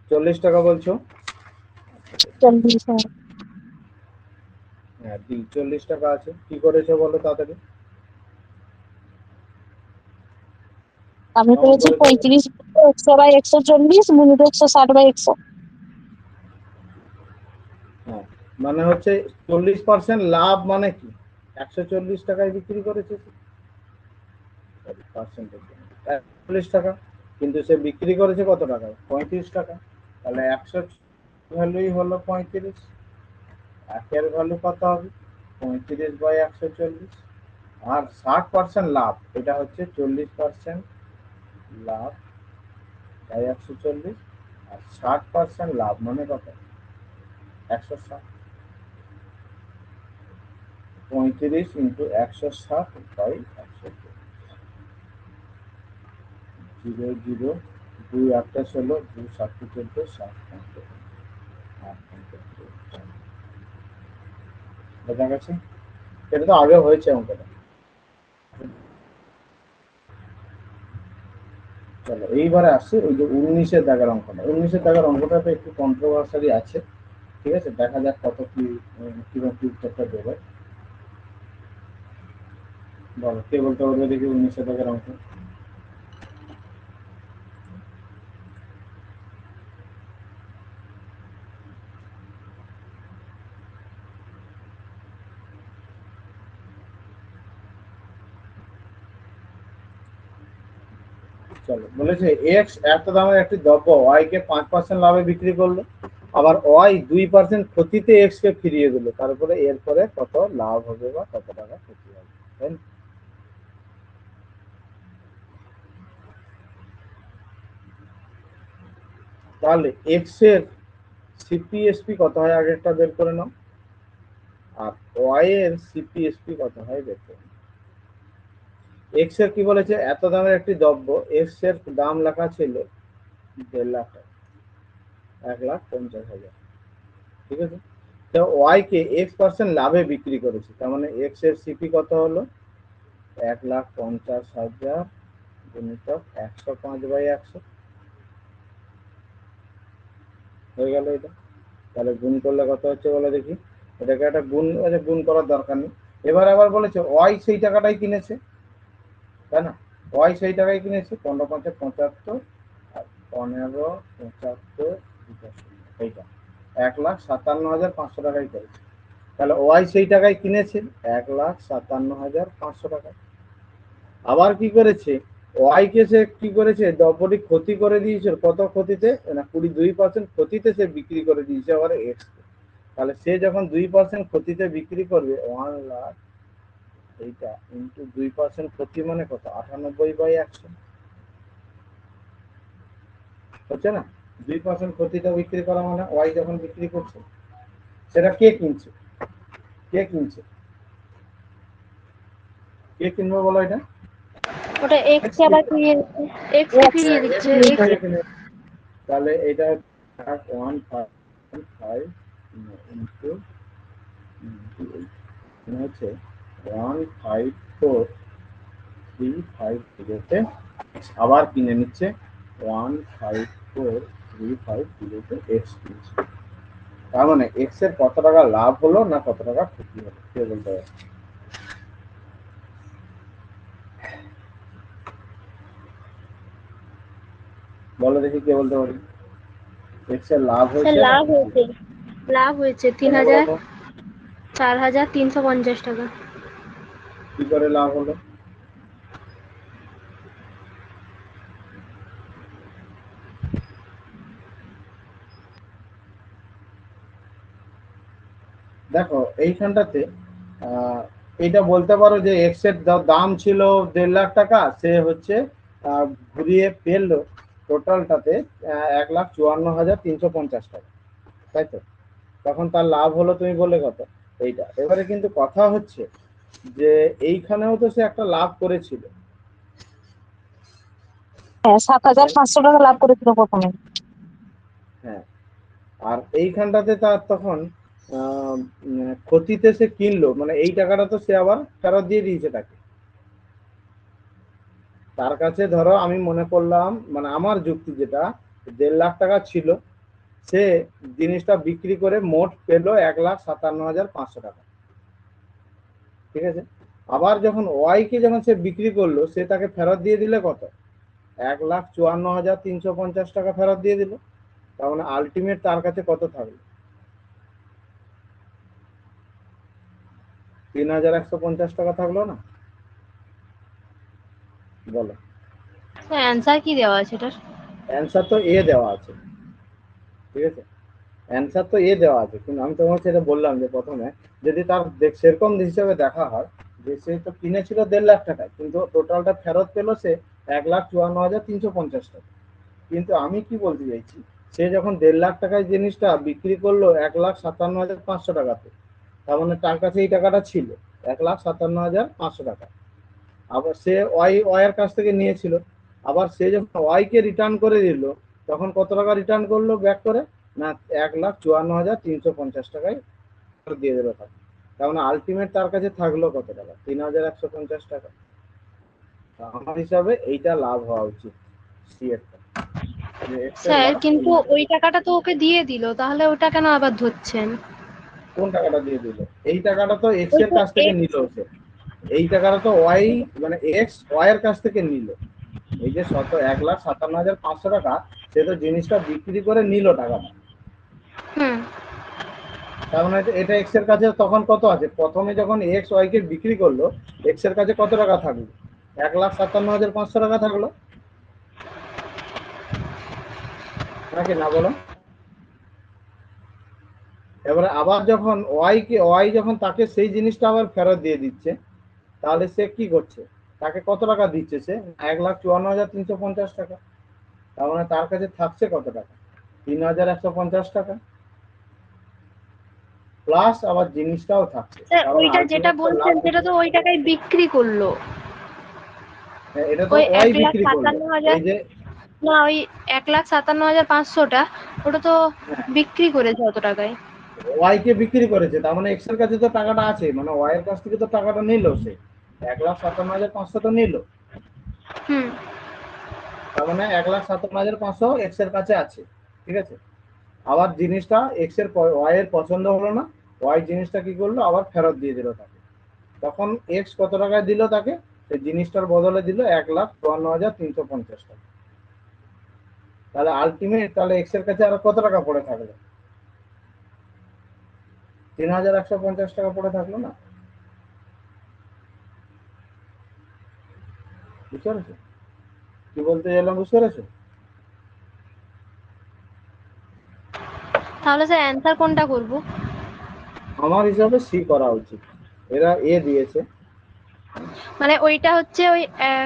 40 টাকা বলছো, 40, হ্যাঁ। হ্যাঁ 40 টাকা আছে, কি করেছো বলো তাড়াতাড়ি? আমি কেমন করেছি করেছো? 35 100/140 গুণিত 160/100। হ্যাঁ, মানে হচ্ছে 40% লাভ মানে কি, 140 টাকায় বিক্রি করেছে, পার্সেন্টেজ 40 টাকা, কিন্তু সে বিক্রি করেছে কত টাকায়, 35 টাকা, তাহলে 100 ভ্যালুই হলো 35, একের ভ্যালু কত হবে 35/140, আর 60% লাভ, এটা হচ্ছে 40% লাভ বাই 140, আর 60% লাভ মানে কত 160, 35 ইন্টু 160/140, 0 0 2 8 16 2 7 14 7 বোঝা গেছে? এটা তো আগে হয়েছে অঙ্কটা। চলো এইবারে আসছে ওই যে 19-এর দাগের অঙ্কটা, 19-এর দাগের অঙ্কটা তো একটু কন্ট্রোভার্সালি আছে, ঠিক আছে? দেখা যাক কত কি কিরকম কি উত্তরটা দেবে। বলো কে বলতে পারবে দেখি 19-এর দাগের অঙ্ক? চলো বলেছে এক্স এত দামের একটি দ্রব্য ওয়াই কে 5% লাভে বিক্রি করলো, আবার ওয়াই 2% ক্ষতিতে এক্স কে ফিরিয়ে দিল, তারপরে এরপরে কত লাভ হবে বা কত টাকা ক্ষতি হবে, তাই না? তাহলে এক্স এর সিপিএসপি কত হয় আগেরটা বের করে নাও, আর ওয়াই এর সিপিএসপি কত হয় বের করে নাও। এক্স এর কি বলেছে, এত দামের একটি দ্রব্য, এক্স এর দাম লেখা ছিল 1.5 লাখ টাকা, 1,50,000, ঠিক আছে? তো ওয়াই কে X% লাভে বিক্রি করেছে, তার মানে এক্স এর সিপি কত হলো 1,50,000 গুণিতক 105/100 হয়ে গেল এটা। তাহলে গুণ করলে কত হচ্ছে বলে দেখি, এটাকে একটা গুণ, গুণ করার দরকার নেই। এবার আবার বলেছে ওয়াই সেই টাকাটাই কিনেছে, তাই না? ওয়াই সেই টাকায় কিনেছে, 15×5 = 75 আর 15×75 এইটা 1,57,500 টাকায় করেছে। তাহলে ওয়াই সেই টাকায় কিনেছে 1,57,500 টাকায়। আবার কি করেছে, ওয়াই কে সে কি করেছে, দ্রব্যটি ক্ষতি করে দিয়েছে, কত ক্ষতিতে না 22% ক্ষতিতে সে বিক্রি করে দিয়েছে আবার এক্স কে। তাহলে সে যখন 2% ক্ষতিতে বিক্রি করবে 1 লাখ, এইটা ইন্টু 2% ক্ষতি মানে কত 98/100 হচ্ছে না? 2% ক্ষতিটা বিক্রি করা মানে ওয়াই যখন বিক্রি করছে, সেটা কে কিনছে, কে কিনছে, কে কিনবে বলো এটা? ওটা এক্স কে আবার ফিরিয়ে দিচ্ছে, এক্স কে ফিরিয়ে দিচ্ছে এক্স। তাহলে এটা 1.5 ইন্টু হচ্ছে 154,350-তে আবার কিনে নিচ্ছে 154,350-তে এক্স কিনছে। তার মানে এক্স এর কত টাকা লাভ হলো না কত টাকা ক্ষতি হলো, কে বলতে পারে? বলো দেখি কে বলতে পারি, এক্স এর লাভ স্যার হয়েছে না লাভ ক্ষতি হয়েছে, লাভ হয়েছে কেন বলো তো? 4,350 টাকা। কি করে লাভ হলো? দেখো এইখানটাতে এইটা বলতে পারো যে এক্স এর দাম ছিল 1.5 লাখ টাকা, সে হচ্ছে ঘুরিয়ে পেলো টোটালটাতে 1,54,350 টাকা, তাই তো? তখন তার লাভ হলো তুমি বললে কত, এইটা। এবারে কিন্তু কথা হচ্ছে যে এইখানেও তো সে একটা লাভ করেছিল, হ্যাঁ 7,500 টাকা লাভ করেছিল প্রথমে। হ্যাঁ। আর এইখানটাতে তার তখন ক্ষতিতে সে কিনলো, মানে এই টাকাটা তো সে আবার ফেরত দিয়ে দিয়েছে তাকে। তার কাছে ধরো আমি মনে করলাম, মানে আমার যুক্তি যেটা, 1.5 লাখ টাকা ছিল, সে জিনিসটা বিক্রি করে মোট পেলো 1,57,500 টাকা, ঠিক আছে? আবার যখন ওয়াই কে যখন সে বিক্রি করলো, সে তাকে ফেরত দিয়ে দিলে কত, 1,54,350 টাকা ফেরত দিয়ে দিল। তার মানে আলটিমেট তার কাছে কত থাকলো, 3,150 টাকা থাকলো না? বলো। অ্যান্সার কি দেওয়া আছে এটার? অ্যান্সার তো এ দেওয়া আছে, ঠিক আছে? অ্যান্সার তো এ দেওয়া আছে, কিন্তু আমি তোমাকে সেটা বললাম যে প্রথমে যদি তার সেরকম হিসেবে দেখা হয় যে সে তো কিনেছিল 1.5 লাখ টাকায়, কিন্তু টোটালটা ফেরত পেলো সে 1,54,350 টাকা। কিন্তু আমি কি বলতে চাইছি, সে যখন 1.5 লাখ টাকায় জিনিসটা বিক্রি করলো 1,57,500 টাকাতে, তার মানে তার কাছে এই টাকাটা ছিল 1,57,500 টাকা। আবার সে ওয়াই এর কাছ থেকে নিয়েছিল, আবার সে যখন ওয়াই কে রিটার্ন করে দিল, তখন কত টাকা রিটার্ন করলো ব্যাক করে, না 1,54,350 টাকায় দিয়ে দিল তাকে। তার মানে আলটিমেট তার কাছে থাকলো কত টাকা, 3,150 টাকা। আমার হিসাবে এইটা লাভ হওয়া উচিত সি এরটা, যে এক্স এর স্যার লাভ। কিন্তু ওই টাকাটা তো ওকে দিয়ে দিল, তাহলে ওটা কেন আবার ধরছেন? কোন টাকাটা দিয়ে দিল? এই টাকাটা তো এক্স ওই এর তো কাছ থেকে নিল সে, এই টাকাটা তো ওয়াই, মানে এক্স ওয়াই এর কাছ থেকে নিল। এই যে 1,57,500 টাকা, সে তো জিনিসটা বিক্রি করে নিল টাকাটা। হুম তার মানে এটা এক্স এর কাছে তখন কত আছে, প্রথমে যখন এক্স ওয়াই কে বিক্রি করলো, এক্স এর কাছে কত টাকা থাকলো, 1,57,500 টাকা থাকলো, নাকি না বলো? এবারে আবার যখন ওয়াই যখন তাকে সেই জিনিসটা আবার ফেরত দিয়ে দিচ্ছে, তাহলে সে কি করছে, তাকে কত টাকা দিচ্ছে সে, 1,54,350 টাকা। তার মানে তার কাছে থাকছে কত টাকা, 3,150 টাকা, প্লাস আবার জিনিসটাও থাকছে। স্যার, তার মানে ওইটা যেটা আলটিমেট লাভ বলছেন সেটা হচ্ছে, তো ওই টাকায় বিক্রি করলো। এটা তো ওই ওয়াই এক লাখ বিক্রি করলো। সাতান্ন হাজার এই যে না, ওই 1,57,500টা ওটা তো বিক্রি করেছে অত টাকায়। ওয়াই কে বিক্রি করেছে, তার মানে এক্স এর কাছে তো টাকাটা আছে, মানে ওয়াই এর কাছ থেকে তো টাকাটা নিল সে, 1,57,500 তো নিল। হুম তার মানে 1,57,500 এক্স এর কাছে আছে, ঠিক আছে? আবার জিনিসটা এক্স এর ওয়াই এর পছন্দ হলো না, ওয়াই জিনিসটা কি করলো, আবার ফেরত দিয়ে দিল তাকে। তখন এক্স কত টাকায় দিল তাকে, সেই জিনিসটার বদলে দিল 1,52,350 টাকা। তাহলে আলটিমেট তাহলে এক্স এর কাছে আরো কত টাকা পড়ে থাকলো, 3,150 টাকা পড়ে থাকলো না? বুঝতে পেরেছো কি বলতে গেলাম, বুঝতে পেরেছো? তাহলে স্যার অ্যান্সার কোনটা করব? আমার হিসাবে সি করা উচিত, এরা এ দিয়েছে। মানে ওইটা হচ্ছে ওই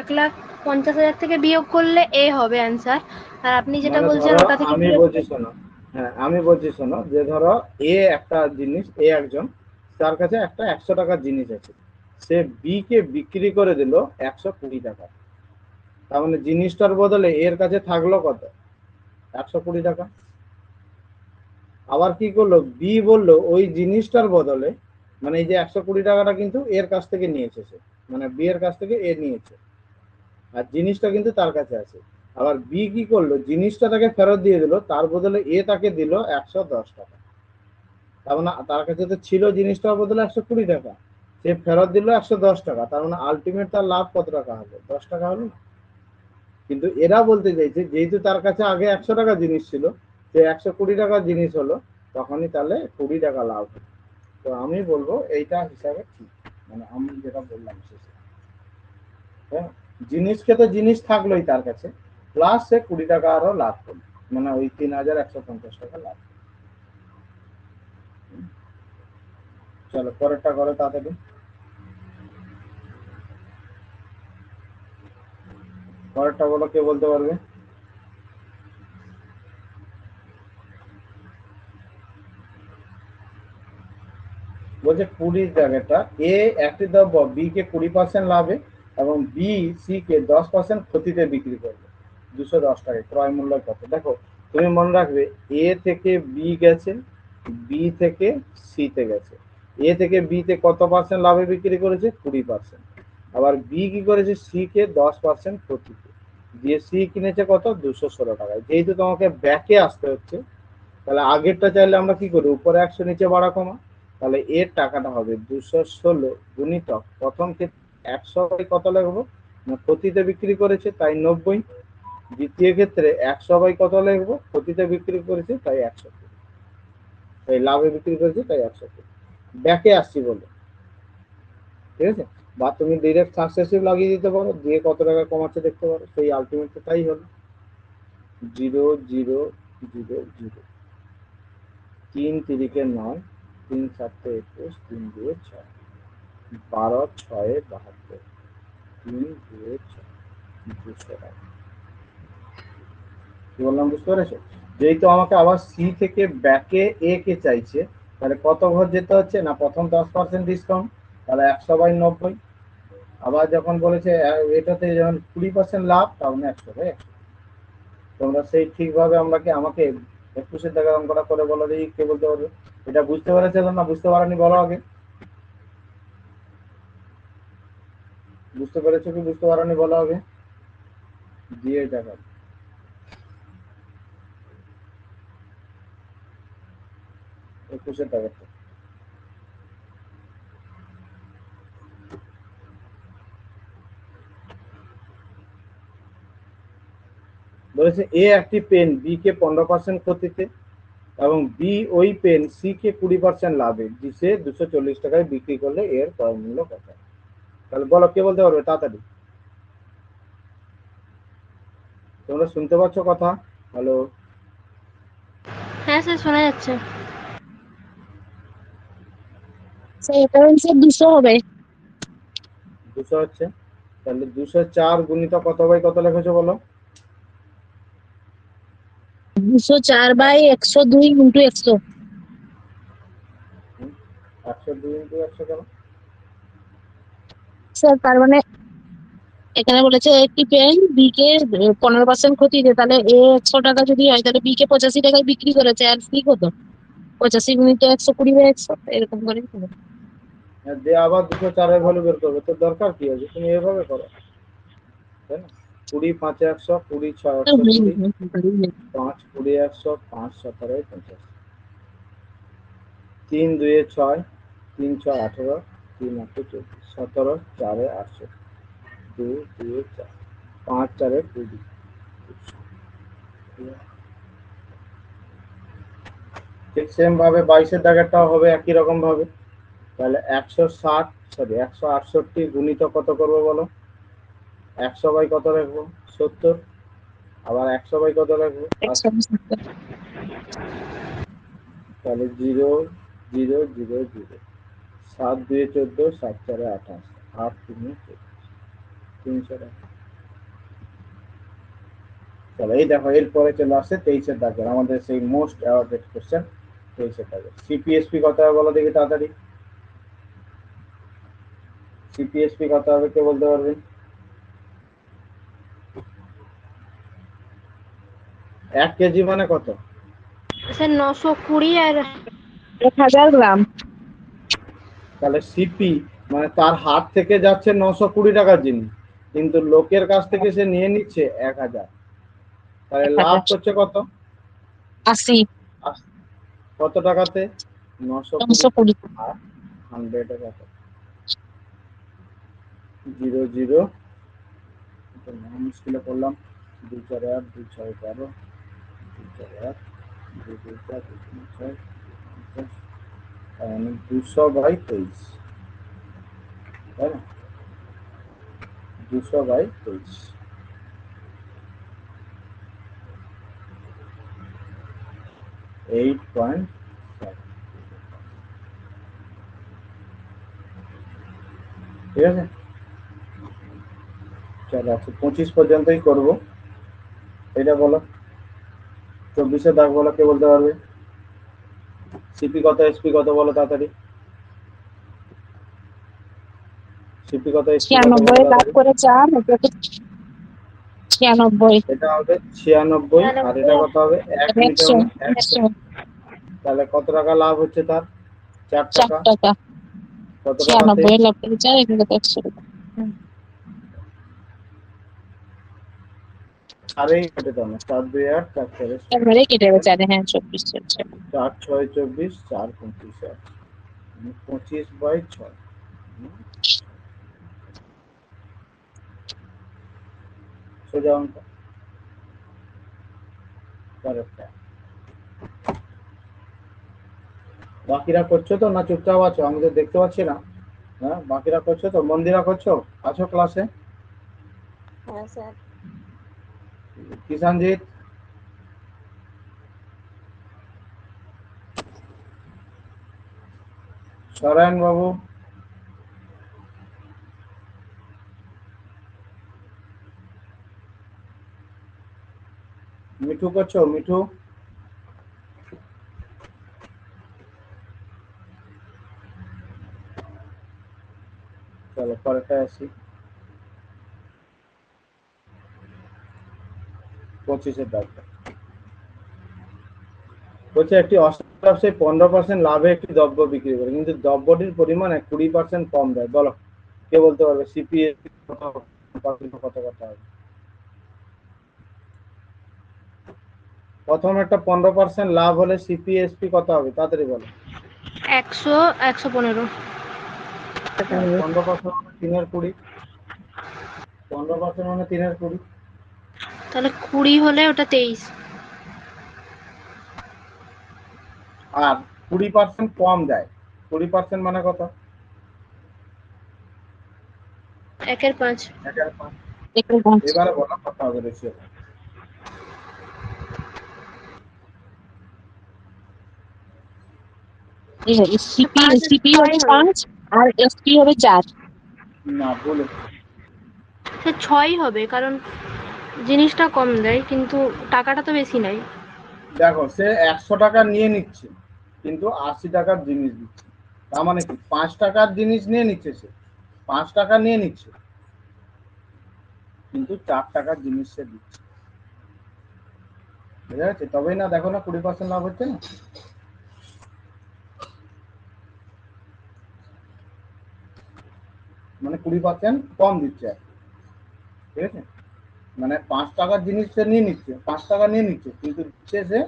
1,50,000 থেকে বিয়োগ করলে এ হবে অ্যান্সার, আর আপনি যেটা মানে বলছেন ধরো ওটা থেকে আমি বিয়োগ বলছি শোনো, হ্যাঁ আমি বলছি শোনো, যে ধরো এ একটা জিনিস, এ একজন, তার কাছে একটা 100 টাকার জিনিস আছে, সে বি কে বিক্রি করে দিল 120 টাকা। তার মানে জিনিসটার বদলে এর কাছে থাকলো কত, 120 টাকা। আবার কি করলো, বি বললো ওই জিনিসটার বদলে, মানে এই যে 120 টাকাটা কিন্তু এর কাছ থেকে নিয়েছে সে, মানে বি এর কাছ থেকে এ নিয়েছে, আর জিনিসটা কিন্তু তার কাছে আছে। আবার বি কি করলো, জিনিসটা তাকে ফেরত দিয়ে দিল, তার বদলে এ তাকে দিল 110 টাকা। তার মানে তার কাছে তো ছিল জিনিসটার বদলে 120 টাকা, সে ফেরত দিল 110 টাকা। তার মানে আলটিমেট তার লাভ কত টাকা হলো, 10 টাকা হলো। কিন্তু এরা বলতে চাইছে যেহেতু তার কাছে আগে 100 টাকা জিনিস ছিল, সে 120 টাকার জিনিস হলো, তখনই তাহলে 20 টাকা লাভ হলো। তো আমি বলবো এইটা হিসাবে ঠিক, মানে আমি যেটা বললাম শেষে, হ্যাঁ, জিনিসকে তো জিনিস থাকলোই তার কাছে, প্লাস সে 20 টাকা আরো লাভ করলো, মানে ওই 3,150 টাকা লাভ। চলো পরেরটা করো তাড়াতাড়ি। পরেরটা বলো, কে বলতে পারবে? বলছে 20 জায়গাটা এ একটি দ্রব্য বি কে 20% লাভে এবং বি সি কে 10% ক্ষতিতে বিক্রি করবে 210 টাকায়। ক্রয় মূল্য কত? দেখো তুমি মনে রাখবে, এ থেকে বি গেছে, বি থেকে সি তে গেছে। এ থেকে বি তে কত পার্সেন্ট লাভে বিক্রি করেছে? 20%। আবার বি কি করেছে? সি কে 10% ক্ষতিতে দিয়ে সি কিনেছে কত? 216 টাকায়। যেহেতু তোমাকে ব্যাকে আসতে হচ্ছে, তাহলে আগেরটা চাইলে আমরা কি করি, উপরে 100 নিচে বাড়া কমা। তাহলে এর টাকাটা হবে 216 গুণিতক প্রথম ক্ষেত্রে 100 বাই কত লিখবো না, ক্ষতিতে বিক্রি করেছে তাই 90। দ্বিতীয় ক্ষেত্রে 100 বাই কত লিখবো, ক্ষতিতে বিক্রি করেছে তাই 100, তাই লাভে বিক্রি করেছে তাই 100। ব্যাকে আসছি বলে, ঠিক আছে? বা তুমি ডিরেক্ট সাকসেসিভ লাগিয়ে দিতে পারো, দিয়ে কত টাকা কমাচ্ছে দেখতে পারো, সেই আলটিমেট তাই হলো 0 0 0 0। 3 তিরিকে 9, 3 7 21, 3 2 6, 12 6 72, 3 2 6, 200 টাকা। কি বললাম বুঝতে পেরেছো? যেহেতু আমাকে আবার সি থেকে ব্যাকে এ কে চাইছে, তাহলে কত ঘর যেতে হচ্ছে না, প্রথম 10% ডিসকাউন্ট, তাহলে 100 বাই 90। আবার যখন বলেছে এটাতে যখন 20% লাভ, তাহলে 100 বাই 100। তোমরা সেই ঠিকভাবে আমাকে 21 টাকা অঙ্কটা করে বলো দেখি, কে বলতে পারবে? এটা বুঝতে পেরেছে না বুঝতে পারেনি বলো আগে। বুঝতে পেরেছো কি বুঝতে পারোনি বলো আগে, দিয়ে দেখা। একুশের টাকাটা বলেছে এ একটি পেন বি কে 15% ক্ষতিতে এবং বি ওই পেন সি কে 20% লাভে সে 240 টাকায় বিক্রি করলে এর ক্রয় মূল্য কত? তাহলে বলো, কে বলতে পারবে তাড়াতাড়ি? তোমরা শুনতে পাচ্ছ কথা? হ্যালো? হ্যাঁ স্যার শোনা যাচ্ছে। স্যার এটা হচ্ছে 200 হবে। 200 হচ্ছে, তাহলে 204 গুণিত কত বাই কত লিখেছো বলো? 204 বাই 102 ইন্টু 100। 102 ইন্টু 100 কেন? স্যার তার মানে এখানে বলেছে একটি পেন বি কে 15% ক্ষতিতে, তাহলে এ 100 টাকা যদি হয় তাহলে বি কে 85 টাকায় বিক্রি করেছে, আর সি কত? 85 গুণিত 120 বাই 100, এরকম করে হবে। দিয়ে আবার 204 এর ভ্যালু বের করবে, তো দরকার কি আছে, তুমি এভাবে করো, তাই না? 20 5 100, 20 6 120, 5 20 100, 5 17 50, 3 2 6, 3 6 18, 3 8 24, 17 4 800, 2 2 4, 5 4 20। ঠিক সেম ভাবে 22 এর দাগেরটাও হবে একই রকম ভাবে। তাহলে 168 গুণিত কত করবো বলো? 100 বাই কত রাখবো? 70। আবার 100 বাই কত রাখবো? 80। তাহলে 0 0 0 0, 7 2 14, 7 4 28, 8 3 300 টাকা। চলো এই দেখো, এরপরে চলে আসছে 23 এর দাগের, আমাদের সেই মোস্ট অ্যাওয়ার্ডেড কোশ্চেন 23 এর দাগের। সিপিএসপি কত হবে বলো দেখি তাড়াতাড়ি। সিপিএসপি কত হবে কে বলতে পারবেন? 1 কেজি মানে কত? স্যার 920 আর 1000 গ্রাম। তাহলে সিপি মানে তার হাত থেকে যাচ্ছে 920 টাকার জিনিস, কিন্তু লোকের কাছ থেকে সে নিয়ে নিচ্ছে 1000, তাহলে লাভ 1000, করছে কত? 80, কত টাকাতে? 920 920। আর 100 টাকা। 0 0, মুশকিলে করলাম, 2 4 8, 2 6 12, 2 4 8, 2 2 4, 2 3 6, 200 বাই 23, তাই না? 200 বাই 23, 8.7। ঠিক আছে, চলো আচ্ছা 25 পর্যন্তই করব। এটা বলো, 24-এর দাগ বলো, কে বলতে পারবে? সিপি কত, এসপি কত বলো তাড়াতাড়ি। সিপি কত, এসপি কত বলো 96 লাভ তাড়াতাড়ি। করে 4, এটাকে 96, এটা হবে 96, আর এটা কত হবে? 1 এটা মিটার 100, মানে 100। 100, তাহলে কত টাকা লাভ হচ্ছে তার? 4 4 টাকা। টাকা। কত টাকাতে? 96 লাভ করে 4, এখানে তো 100 টাকা। আর এই কেটে দাও না, 4 2 8 4 4 একবারে কেটে যাবে 4, হ্যাঁ 24 চলছে। 4 6 24 4 25 25/6। সোজা অঙ্ক, কারেক্ট। বাকিরা করছো তো না চুপচাপ আছো? আমি তো দেখতে পাচ্ছি না। হ্যাঁ, বাকিরা করছো তো? মন্দিরা করছো? আছো ক্লাসে? হ্যাঁ স্যার। কিষানজিৎ, সরায়ন বাবু, মিঠু করছো? মিঠু, চলো পরেরটা আসি। 25-এর দাগটা বলছে একটি অসাধু ব্যবসায়ী 15% লাভে একটি দ্রব্য বিক্রি করে, কিন্তু দ্রব্যটির পরিমাণ 20% কম দেয়। বলো, কে বলতে পারবে? সিপিএ কত কত কত হবে? প্রথম একটা 15% লাভ হলে সিপিএসপি কত হবে? তাড়াতাড়ি বলো। 100, 115। 15% মানে 3/20, 15% মানে 3/20। তাহলে 20 হলে ওটা 23। আর 20% কম দেয়, 20% মানে কত? 1/5। 1/5। দেখুন 5, এবারে বলো কত হবে রেশিও? সিপি 5 সিপি 6 হবে হবে। 5 আর এসপি হবে 4। না, বলে সে 6 হবে, কারণ জিনিসটা কম দেয় কিন্তু টাকাটা তো বেশি নেয়। দেখো, সে 100 টাকা নিয়ে নিচ্ছে কিন্তু 80 টাকার জিনিস দিচ্ছে। তার মানে কি? 5 টাকার জিনিস নিয়ে নিচ্ছে, সে 5 টাকা নিয়ে নিচ্ছে কিন্তু 4 টাকার জিনিস সে দিচ্ছে। বুঝা যাচ্ছে? তবেই না, দেখো না 20% লাভ হচ্ছে না? মানে 20% কম দিচ্ছে আর কি। ঠিক আছে, মানে 5 টাকার জিনিস সে নিয়ে নিচ্ছে, 5 টাকা নিয়ে নিচ্ছে কিন্তু দিচ্ছে সে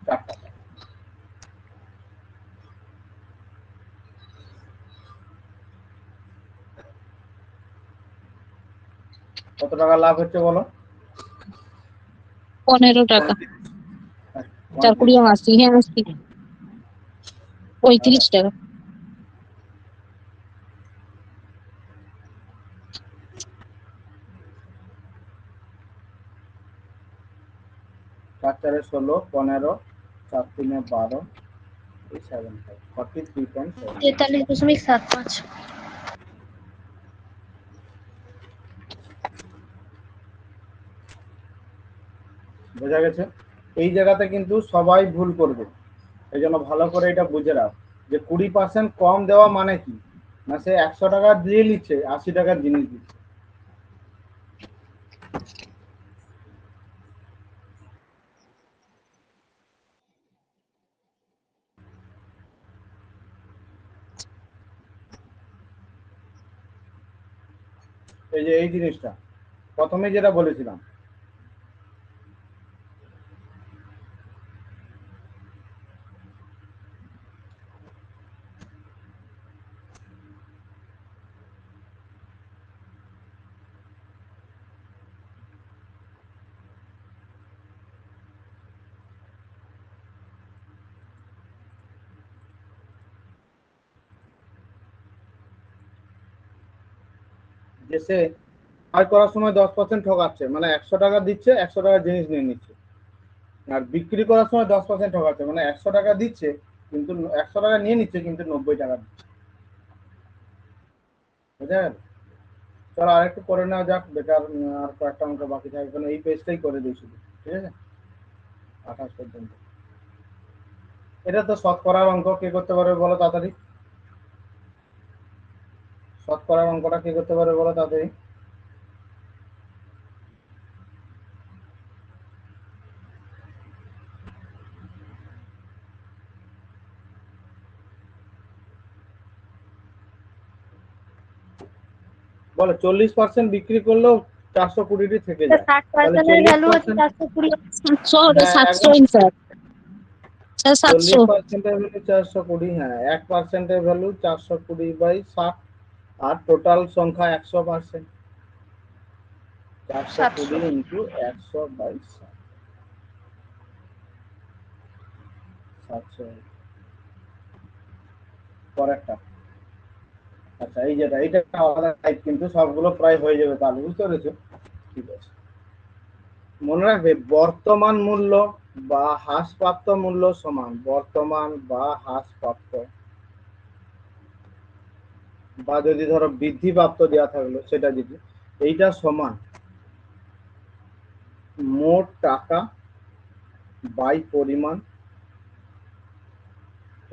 4 টাকা। কত টাকা লাভ হচ্ছে বলো? 15 টাকা। 4 35। 20 80, হ্যাঁ 80, 35 টাকা। চার চারে 16, 15, 4 3 12, 75, 43.7। 43.75। বোঝা গেছে? এই জায়গাতে কিন্তু সবাই ভুল করবে, এই জন্য ভালো করে এটা বুঝে রাখ যে 20% কম দেওয়া মানে কি না, সে 100 টাকা দিয়ে নিচ্ছে, 80 টাকার জিনিস দিচ্ছে। এই যে এই জিনিসটা প্রথমে যেটা বলেছিলাম, যে সে আয় করার সময় 10% ঠকাচ্ছে, মানে 100 টাকা দিচ্ছে, 100 টাকার জিনিস নিয়ে নিচ্ছে। আর বিক্রি করার সময় 10% ঠকাচ্ছে, মানে 100 টাকা দিচ্ছে কিন্তু 100 টাকা নিয়ে নিচ্ছে কিন্তু 90 টাকা দিচ্ছে। বুঝা গেল? চলো আরেকটু করে নেওয়া যাক, বেকার আর কয়েকটা অঙ্ক বাকি থাকবে না, এই পেজটাই করে দিই শুধু, ঠিক আছে? 28 পর্যন্ত। এটা তো শতকরার অঙ্ক, কে করতে পারবে বলো তাড়াতাড়ি? শতকরার অঙ্কটা কে করতে পারবে বলো তাড়াতাড়ি? বলো 40% বিক্রি করলেও 420টি থেকে যায়, 60 তাহলে পার্সেন্টের ভ্যালু হচ্ছে 40%। 420। 700 হবে, হ্যাঁ 700 একদম, স্যার, স্যার 700। 40%-এর ভ্যালু 420, হ্যাঁ 1%-এর ভ্যালু 420/60, আর টোটাল সংখ্যা 100%, 420 700। ইন্টু 100/60, 700। পরেরটা, আচ্ছা এই যেটা, এইটা আলাদা টাইপ, কিন্তু সবগুলো প্রায় হয়ে যাবে তাহলে, বুঝতে পেরেছো? ঠিক আছে, মনে রাখবে বর্তমান মূল্য বা হ্রাসপ্রাপ্ত মূল্য সমান বর্তমান বা হ্রাসপ্রাপ্ত, বা যদি ধরো বৃদ্ধিপ্রাপ্ত দেওয়া থাকলো সেটা যদি, এইটা সমান মোট টাকা বাই পরিমাণ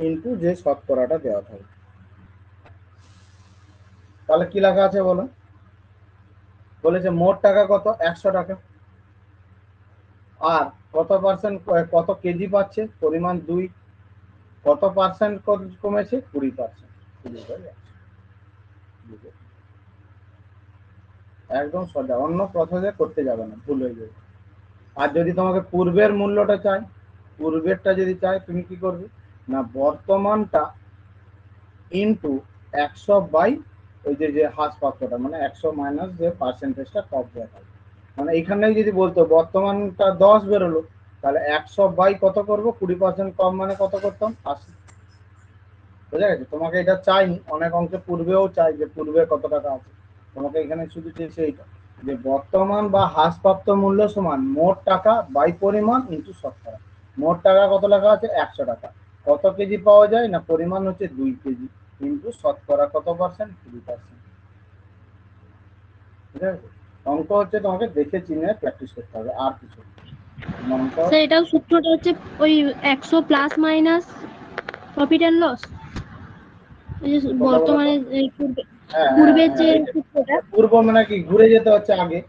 ইনটু যে শতকরাটা দেওয়া থাকবে। তাহলে কি লেখা আছে বলো? বলেছে মোট টাকা কত, 100 টাকা, আর কত পার্সেন্ট, কত কেজি পাচ্ছে, পরিমাণ 2, কত পার্সেন্ট কমেছে, 20%। একদম সোজা, অন্য প্রসেসে করতে যাবে না, ভুল হয়ে যাবে। আর যদি তোমাকে পূর্বের মূল্যটা চাই, পূর্বেরটা যদি চাই, তুমি কি করবে না, বর্তমানটা ইনটু 100 বাই ওই যে যে হ্রাসপ্রাপ্তটা, মানে 100 মাইনাস যে পার্সেন্টেজটা কম দেওয়া থাকবে, মানে এখানে যদি বলতো বর্তমানটা 10 বেরোলো, তাহলে 100 বাই কত করবো, 20% কম মানে কত করতাম, 80। বুঝা গেছে? তোমাকে এটা চাইনি, অনেক অঙ্কে পূর্বেও চাই যে পূর্বে কত টাকা আছে, তোমাকে এখানে শুধু চেয়েছে এইটা, যে বর্তমান বা হ্রাসপ্রাপ্ত মূল্য সমান মোট টাকা বাই পরিমাণ ইন্টু শতকরা। মোট টাকা কত লেখা আছে, 100 টাকা, কত কেজি পাওয়া যায় না, পরিমাণ হচ্ছে 2 কেজি, কিন্তু শতকরা কত পার্সেন্ট, 20%। ঠিক আছে? অঙ্ক হচ্ছে তোমাকে দেখে চিনে প্র্যাকটিস করতে হবে, আর কিছু না। অঙ্ক স্যার এটাও সূত্রটা হচ্ছে ওই 100 plus minus profit and loss, কোনটা বলো তো? বর্তমানে হ্যাঁ হ্যাঁ পূর্বের যে হ্যাঁ, এইটা সূত্রটা। পূর্ব মানে কি, ঘুরে যেতে হচ্ছে আগে,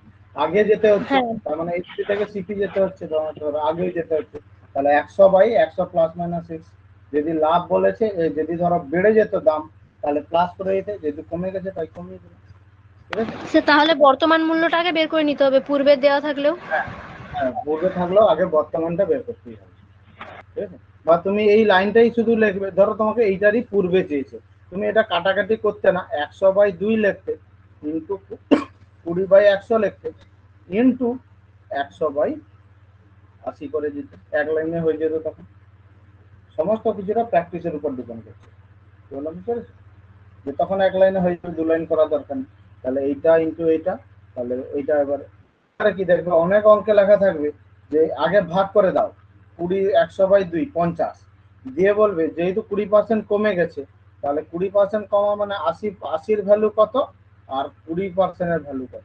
আগে যেতে হচ্ছে, হ্যাঁ তার মানে এইচপি থেকে সিপি যেতে হচ্ছে, ধরো আগে যেতে হচ্ছে, তাহলে 100/100 প্লাস মাইনাস 6। যদি লাভ বলেছে, যদি ধরো বেড়ে যেত দাম, তাহলে প্লাস করে যেতে, যদি কমে গেছে তাই কমিয়ে দিল। ঠিক আছে? সে তাহলে বর্তমান মূল্যটাকে বের করে নিতে হবে পূর্বের দেওয়া থাকলেও। হ্যাঁ হ্যাঁ, পূর্বে থাকলেও আগে বর্তমানটা বের করতেই হবে। ঠিক আছে? বা তুমি এই লাইনটাই শুধু লিখবে, ধরো তোমাকে এইটারই পূর্বে চেয়েছে, তুমি এটা কাটাকাটি করতে না, 100/2 লিখতে, ইন্টু 20/100 লিখতে, ইন্টু 100/80 করে দিতে, এক লাইনে হয়ে যেত তখন। সমস্ত কিছুটা প্র্যাকটিসের উপর ডিপেন্ড করছে, বললাম বুঝতে পেরেছো? যে তখন এক লাইনে হয়ে যাবে, 2 লাইন করা দরকার নেই। তাহলে এইটা ইন্টু এইটা, তাহলে এইটা এবার কি দেখবে, অনেক অঙ্কে লেখা থাকবে যে আগে ভাগ করে দাও, 20 100/2 50, দিয়ে বলবে যেহেতু 20% কমে গেছে, তাহলে 20% কমা মানে 80-80-র ভ্যালু কত, আর 20%-এর ভ্যালু কত।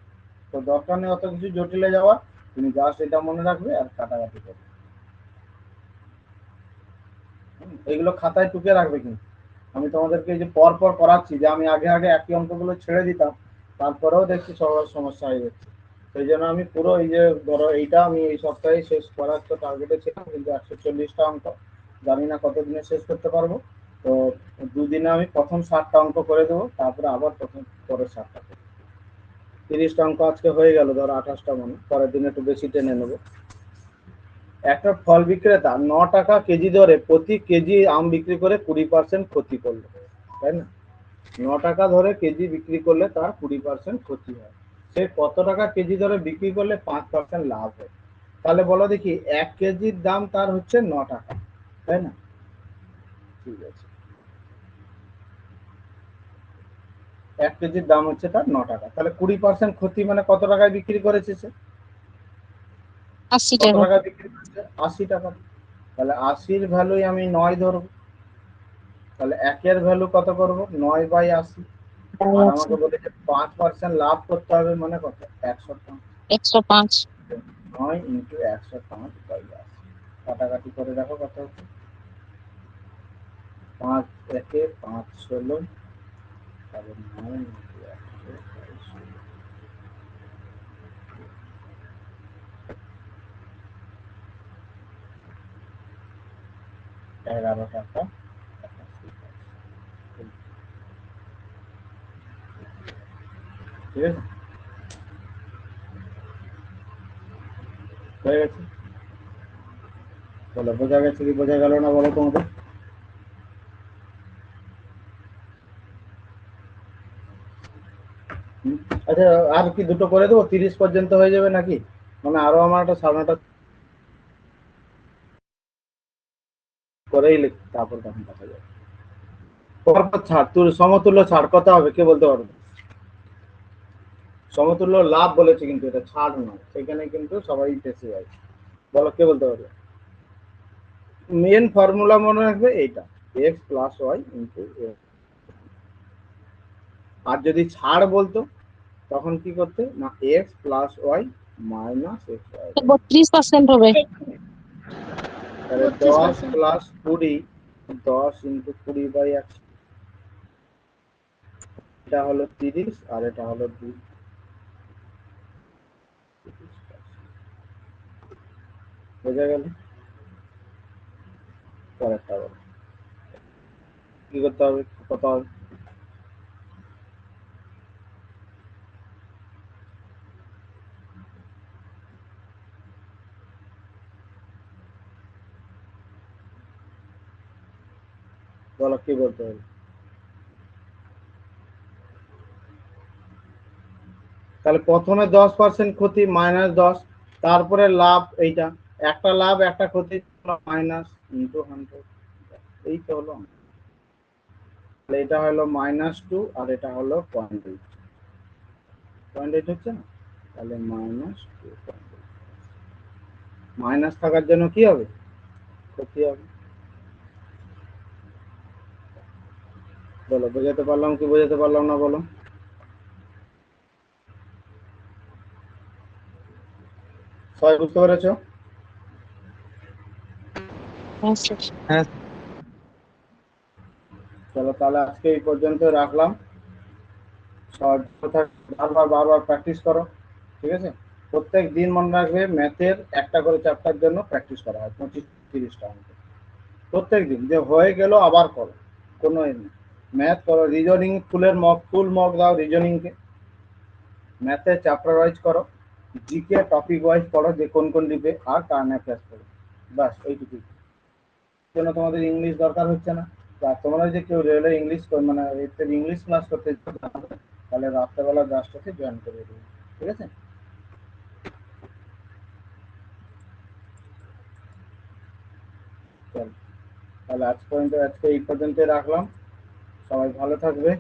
তো দরকার নেই অত কিছু জটিলে যাওয়ার, তুমি জাস্ট এটা মনে রাখবে আর কাটাকাটি করবে। এইগুলো খাতায় টুকে রাখবে, কিন্তু আমি তোমাদেরকে যে পর পর করাচ্ছি, যে আমি আগে আগে একই অঙ্কগুলো ছেড়ে দিতাম, তারপরেও দেখছি সবার সমস্যা হয়ে যাচ্ছে। সেই জন্য আমি পুরো এই যে ধরো এইটা আমি এই সপ্তাহে শেষ করার তো টার্গেটে ছিলাম, কিন্তু 140টা অঙ্ক, জানি না কতদিনে শেষ করতে পারবো। তো দুদিনে আমি প্রথম 7টা অঙ্ক করে দেবো, তারপরে আবার প্রথম পরের 7টা, 30টা অঙ্ক আজকে হয়ে গেল, ধরো 28টা, মানে পরের দিনে একটু বেশি টেনে নেবো। একটা ফল বিক্রেতা 9 টাকা কেজি দরে প্রতি কেজি আম বিক্রি করে 20% ক্ষতি করলো, তাই না? 9 টাকা ধরে কেজি বিক্রি করলে তার 20% ক্ষতি হয়, সে কত টাকা কেজি দরে বিক্রি করলে 5% লাভ হয়? তাহলে বলো দেখি, 1 কেজির দাম তার হচ্ছে 9 টাকা, তাই না? ঠিক আছে, 1 কেজির দাম হচ্ছে তার 9 টাকা, তাহলে 20% ক্ষতি মানে কত টাকায় বিক্রি করেছে সে? 80 কত টাকা। টাকা বিক্রি করেছে? 80 টাকা। তাহলে 80-র ভ্যালুই আমি 9 ধরবো, তাহলে 1-এর ভ্যালু কত করব, 9/80। তাই আর আছে আমাকে বলেছে 5% লাভ করতে হবে, মানে কত? 105। 105। 9 ইন্টু 105 বাই 10। কাটাকাটি করে দেখো কত হচ্ছে। 5 একে 5 16, তাহলে 9 ইন্টু 100 বাই 16, 11 টাকা 88 পয়সা। ঠিক আছে, হয়ে গেছে। বলো বোঝা গেছে কি বোঝা গেল না বলো তোমাদের? হুম? আচ্ছা, আর কি দুটো করে দেবো? 30 পর্যন্ত হয়ে যাবে নাকি? মানে আরো আমার একটা 9:30 করেই তারপর তখন দেখা যাবে। পরপর ছাড়, তুই সমতুল্য ছাড় কত হবে কে বলতে পারবে? সমতুল্য লাভ বলেছে কিন্তু এটা ছাড় নয়, সেখানে কিন্তু সবাই ফেসে যায়। বলো কে বলতে পারবে? মেন ফর্মুলা মনে রাখবে এইটা, এক্স প্লাস ওয়াই ইন্টু। আর যদি ছাড় বলতো তখন কি করতে না, x plus y minus x y. 32% হবে। তাহলে 10 32%। প্লাস 20, 10 ইন্টু 20 বাই 100, এটা হলো 30 আর এটা হলো 2। বোঝা গেল? পরেরটা বলো কি করতে হবে, কত হবে? বলো কি বলতে হবে? তাহলে প্রথমে 10% ক্ষতি মাইনাস 10, তারপরে লাভ এইটা, একটা লাভ একটা ক্ষতি মাইনাস ইন্টু 100। এই তো হলো। তাহলে এটা হলো -2 আর এটা হলো 0.8। 0.8 হচ্ছে না? তাহলে -2। মাইনাস থাকার জন্য কি হবে? ক্ষতি হবে। বলো বোঝাতে পারলাম কি বোঝাতে পারলাম না বলো? সবাই বুঝতে পেরেছো? আচ্ছা। হ্যাঁ চলো তাহলে আজকে এই পর্যন্ত রাখলাম। বারবার বারবার প্র্যাকটিস করো, ঠিক আছে? প্রত্যেক দিন মনে রাখবে ম্যাথের একটা করে চ্যাপ্টার জন্য প্র্যাকটিস করা হয় 25-30টা মতো প্রত্যেক দিন, যে হয়ে গেল আবার করো, কোনো ম্যাথ করো। রিজনিং ফুল মক দাও রিজনিংকে, ম্যাথে চ্যাপ্টার ওয়াইজ করো, জিকে টপিক ওয়াইজ পড়ো যে কোন কোন দিবে, আর কারেন্ট অ্যাফেয়ার্স পড়ো। বাস এইটুকুই। জন্য তোমাদের ইংলিশ দরকার হচ্ছে না। আর তোমরা যে কেউ রেলে ইংলিশ মানে ইংলিশ ক্লাস করতে তাহলে রাত্রেবেলা জাস্টকে জয়েন করে দেবে, ঠিক আছে? চল তাহলে আজকে এই পর্যন্ত রাখলাম। সবাই ভালো থাকবে।